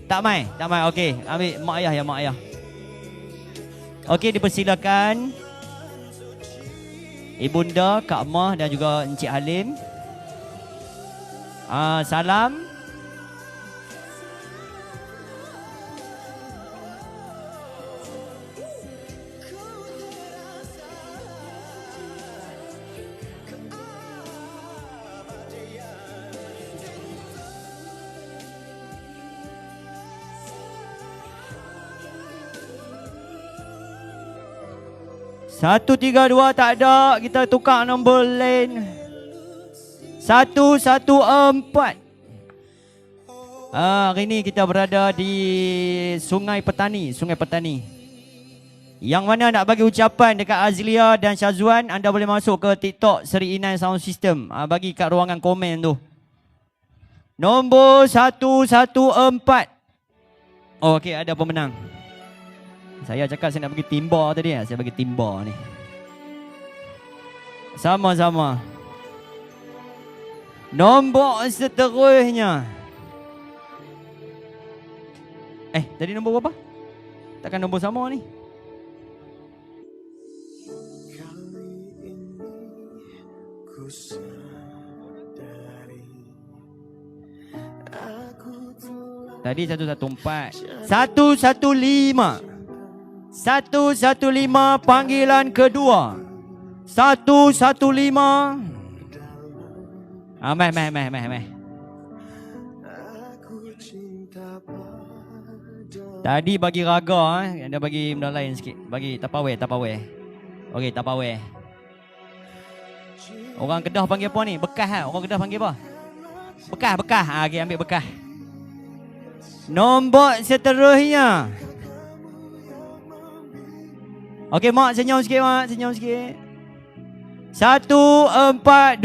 Tak mai. Okey, ambil mak ayah. Okey, dipersilakan. Ibunda, Kak Mah dan juga Encik Halim. Salam. Satu, tiga, dua tak ada. Kita tukar nombor lain. 114. Hari ini kita berada di Sungai Petani. Yang mana nak bagi ucapan dekat Azlia dan Syazwan, anda boleh masuk ke TikTok Seri Inan Sound System. Bagi kat ruangan komen tu. Nombor 114. Oh, okey, ada pemenang. Saya cakap saya nak bagi timba tadi. Saya bagi timba ni. Sama-sama. Nombor seterusnya. Tadi nombor berapa? Takkan nombor sama ni? Tadi 114. 115. 115 panggilan kedua. 115. Mai. Tadi bagi raga, anda bagi benda lain sikit. Bagi tapawai. Okey, tapawai. Orang Kedah panggil apa ni? Bekas Orang Kedah panggil apa? Bekas. Okey, ambil bekas. Nombor seterusnya. Okey, mak senyum sikit, mak. 142.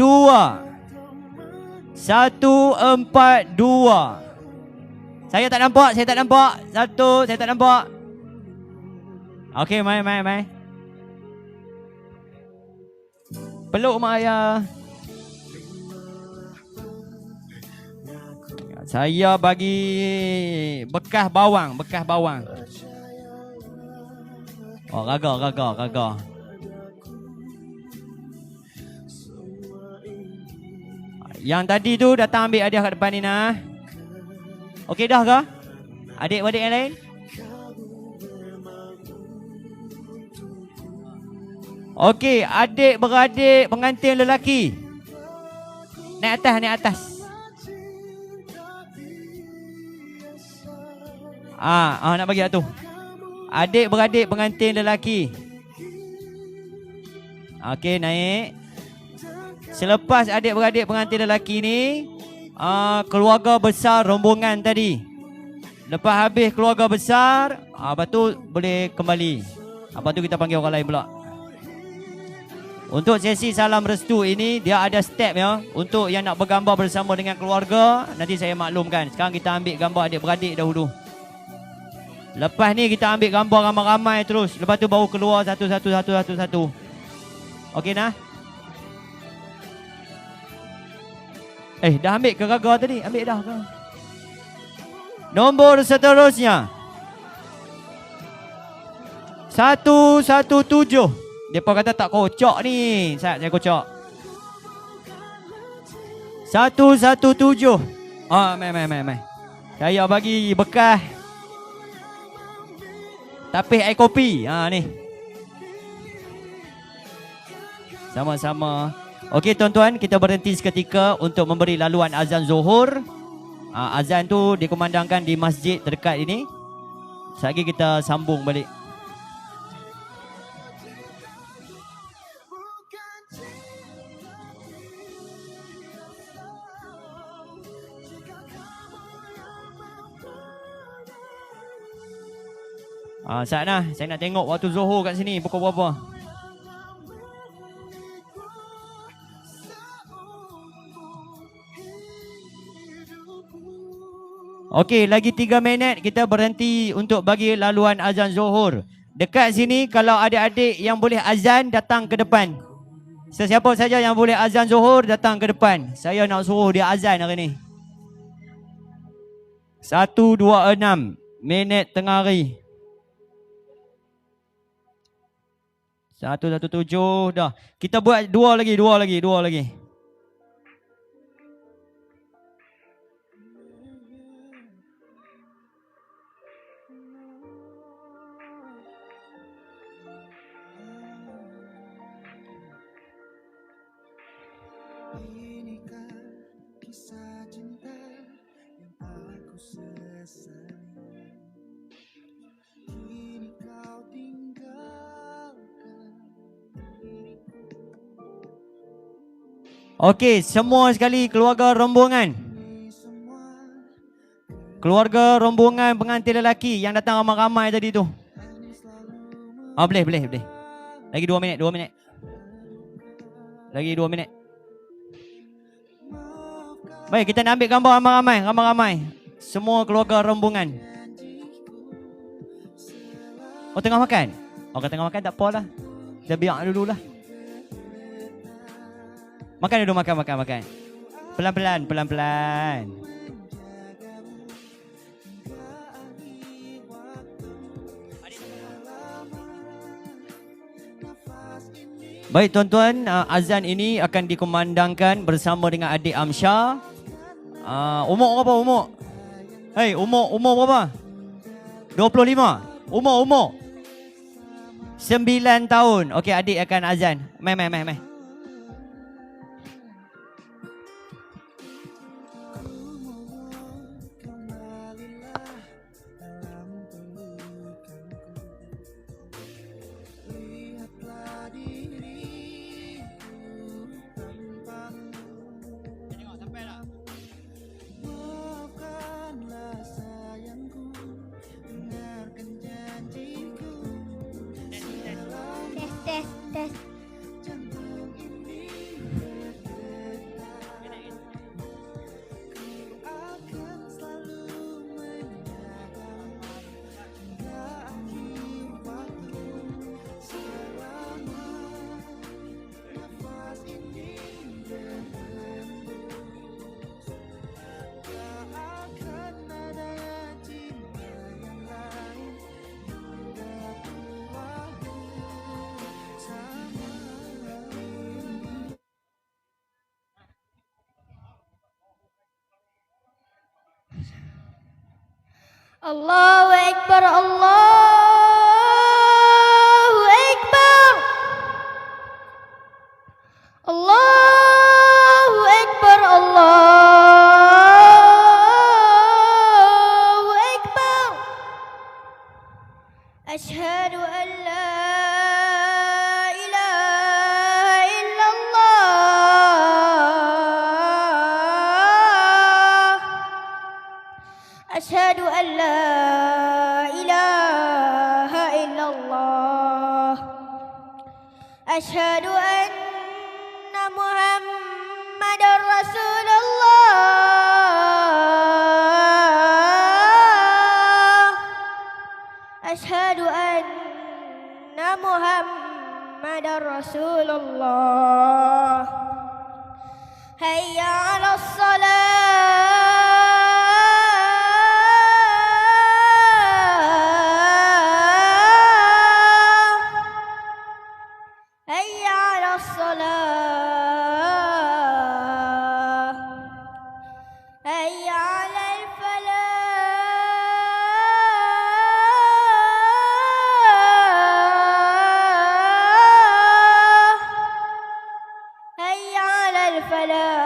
142. Saya tak nampak. Saya tak nampak. Okey, mai. Peluk mak ayah. Saya bagi bekas bawang. Oh, raga. Yang tadi tu datang ambil hadiah kat depan ni nah. Okey dah ke? Adik-adik yang lain? Okey, adik-beradik pengantin lelaki. Naik atas, naik atas. Nak bagi tu. Adik-beradik pengantin lelaki. Okey, naik. Selepas adik-beradik pengantin lelaki ni, keluarga besar rombongan tadi. Lepas habis keluarga besar, lepas tu boleh kembali. Lepas tu kita panggil orang lain pula. Untuk sesi salam restu ini, dia ada step ya. Untuk yang nak bergambar bersama dengan keluarga, nanti saya maklumkan. Sekarang kita ambil gambar adik-beradik dahulu. Lepas ni kita ambil gambar ramai-ramai terus. Lepas tu baru keluar satu-satu. Okey nah? Dah ambil ke gagal tadi? Ambil dah ke? Nombor seterusnya 117. Depa kata tak kocok ni. Saya kocok. 117. Mai. Saya bagi bekas tapis air kopi. Ni. Sama-sama. Okey tuan-tuan, kita berhenti seketika untuk memberi laluan azan Zuhur. Azan tu dikumandangkan di masjid terdekat ini. Sekejap lagi kita sambung balik. Saya nak tengok waktu Zuhur kat sini pukul berapa. Okey, lagi 3 minit kita berhenti untuk bagi laluan azan Zuhur. Dekat sini kalau adik-adik yang boleh azan datang ke depan. Sesiapa saja yang boleh azan Zuhur datang ke depan. Saya nak suruh dia azan hari ni. 1:26 minit tengah hari. 117 dah. Kita buat dua lagi. Inikah kisah cinta yang aku sesali? Kini kau tinggalkan diriku. Okey, semua sekali keluarga rombongan. Keluarga rombongan pengantin lelaki yang datang ramai-ramai tadi tu. Boleh. Lagi 2 minit. Lagi 2 minit. Baik, kita nak ambil gambar ramai-ramai. Semua keluarga rombongan. Tengah makan? Kalau tengah makan tak apalah. Kita biar dulu lah. Makan dulu, makan. Pelan-pelan. Baik tuan-tuan, azan ini akan dikumandangkan bersama dengan adik Amsyah. Umur berapa umur? Hei, umur berapa? 25. Umur 9 tahun. Okey, adik akan azan. Mai. Tes. Allahu Akbar, Allahu Akbar. Allahu Akbar, Allahu Akbar. Asyhadu an la ilaha illallah. Asyhadu an la ilaha illallah. Asyhadu anna Muhammadar Rasulullah. Asyhadu anna Muhammadar Rasulullah. Hayya 'alas salah. Hayya 'alas salah. Hayya 'alal falah. Hayya 'alal falah.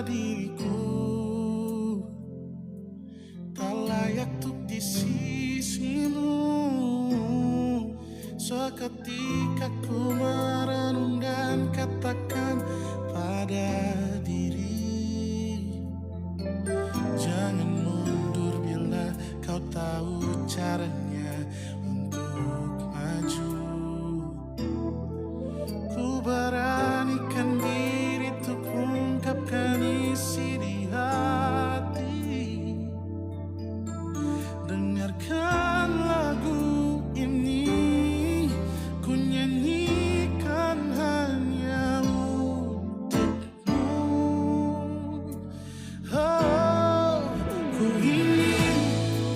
diriku tak layak untuk di sisimu. Seketika ku merenung dan katakan pada diri, jangan mundur bila kau tahu caranya untuk maju. Ku beranikan diri untuk ungkapkan isi di hati. Dengarkan lagu ini, ku nyanyikan hanya untukmu. Oh, ku ingin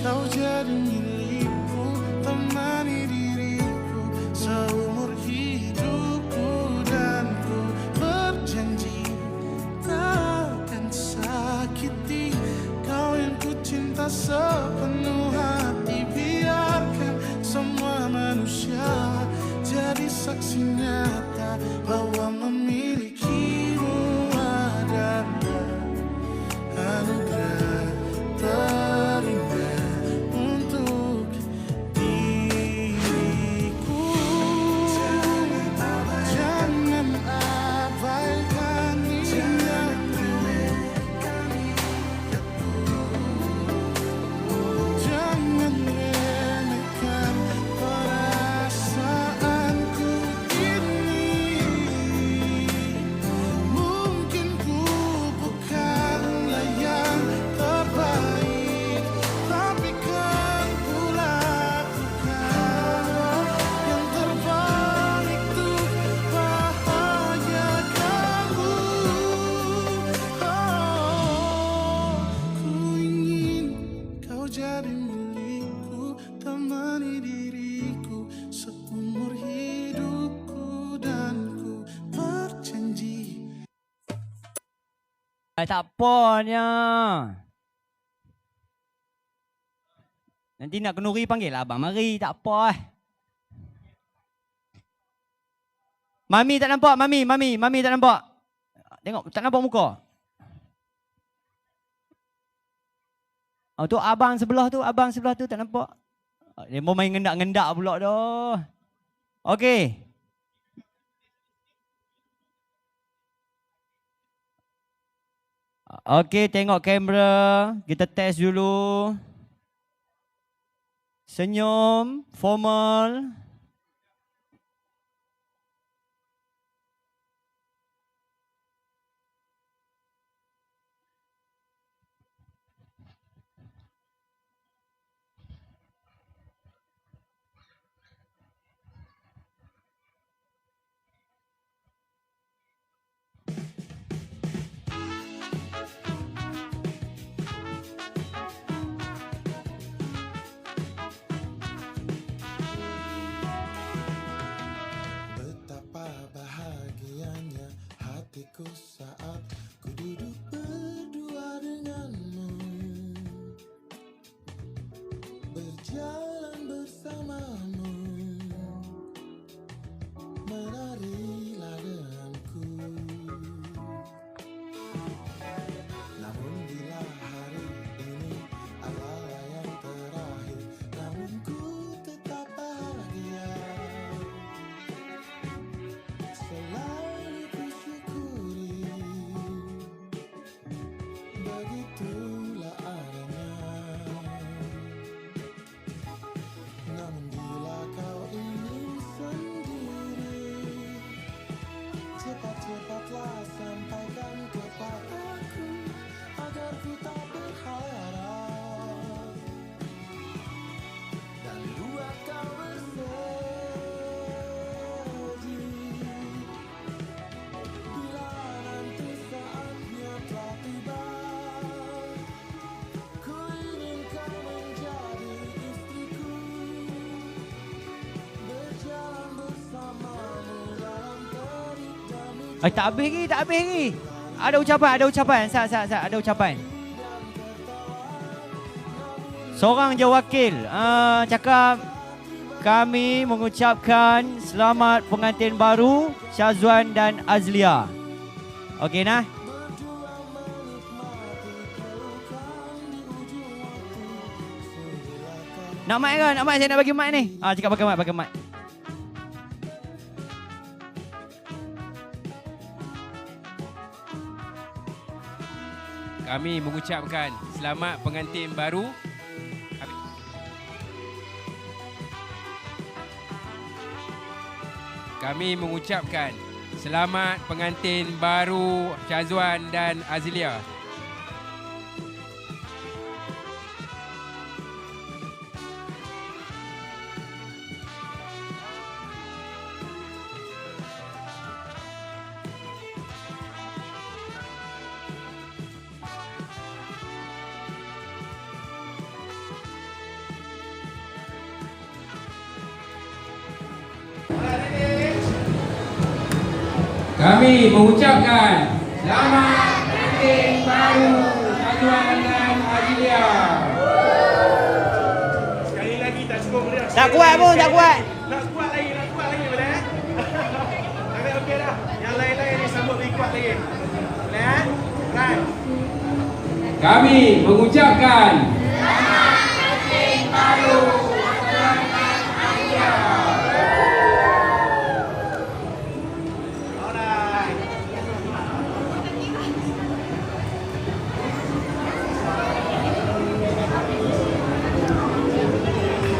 kau jadi milikku, temani diriku seumur hidupku, dan ku berjanji takkan sakiti kau yang ku cinta sepenuh hati. Biarkan semua manusia jadi saksi nyata bahwa memilikimu adalah anugerah terindah untuk diriku. Jangan abaikan niatku, jangan remehkan perasaanku ini. Mungkin ku bukanlah yang terbaik, tapi kan ku lakukan yang terbaik untuk bahagiakanmu. Oh, ku ingin kau jadi milikku, temani diriku seumur hidupku, dan ku berjanji. Tak apanya. Nanti nak kenuri panggil lah abang mari, tak apa. Mami tak nampak, mami tak nampak. Tengok, tak nampak muka. Oh tu abang sebelah tu tak nampak. Dia mau main ngendak-ngendak pula dah. Okey. Okey, tengok kamera. Kita test dulu. Senyum, formal. Betapa bahagianya hatiku saat ku duduk berdua denganmu, berjalan bersamamu, menarilah denganku. Namun bila hari ini adalah yang terakhir, namun ku tetap bahagia. Selalu ku syukuri, begitulah adanya. Namun bila kau ingin sendiri, cepat-cepatlah sampaikan kepadaku agar ku tak berharap, dan buat kau bersedih. Bila nanti saatnya telah tiba, ku ingin kau menjadi istriku, berjalan bersamamu dalam terik dan hujan. Tak habis lagi. Ada ucapan. Sat, ada ucapan. Seorang je wakil cakap, kami mengucapkan selamat pengantin baru Syazwan dan Azlia. Okey nah. Nak mic ke? Nak mic, saya nak bagi mic ni. Cakap pakai mic. Kami mengucapkan selamat pengantin baru. Kami mengucapkan selamat pengantin baru Syazwan dan Azilia. Kami mengucapkan selamat pengantin baru Syazwan dan Azilia. Sekali lagi tak cukup boleh. Tak kuat pun, tak kuat. Nak kuat lagi boleh? Okey, okey dah. Yang lain-lain ni sambut lebih kuat lagi. Boleh? Right. Kami mengucapkan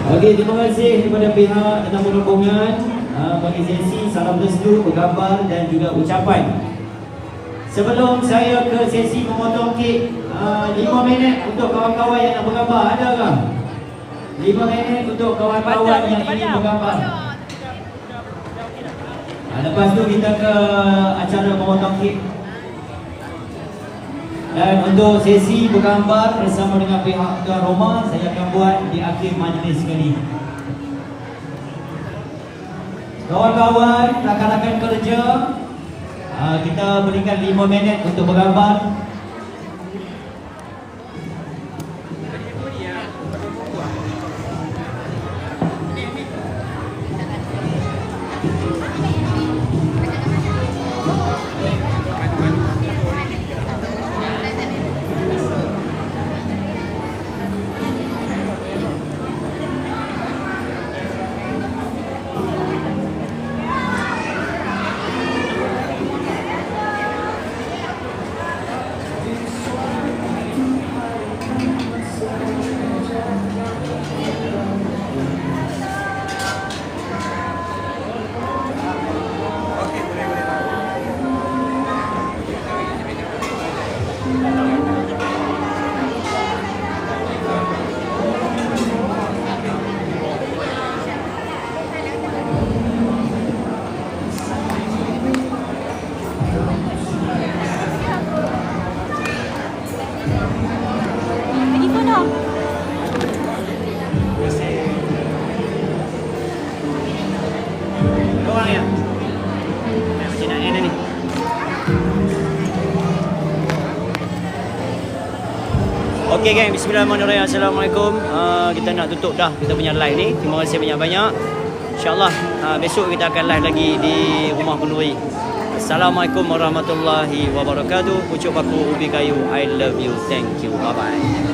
Okey, terima kasih kepada pihak tetamu rombongan bagi sesi salam restu, bergambar dan juga ucapan. Sebelum saya ke sesi memotong kek, 5 minit untuk kawan-kawan yang nak bergambar, ada ke? 5 minit untuk kawan-kawan yang ingin bergambar. Lepas tu kita ke acara memotong kek. Dan untuk sesi bergambar bersama dengan pihak tuan rumah, saya akan buat di akhir majlis kali. Kawan-kawan, rakan-rakan kerja, kita berikan 5 minit untuk bergambar. Okey geng, bismillahirrahmanirrahim. Assalamualaikum. Kita nak tutup dah kita punya live ni. Terima kasih banyak-banyak. InsyaAllah besok kita akan live lagi di Rumah Kenduri. Assalamualaikum warahmatullahi wabarakatuh. Pucuk baku ubi kayu. I love you. Thank you. Bye-bye.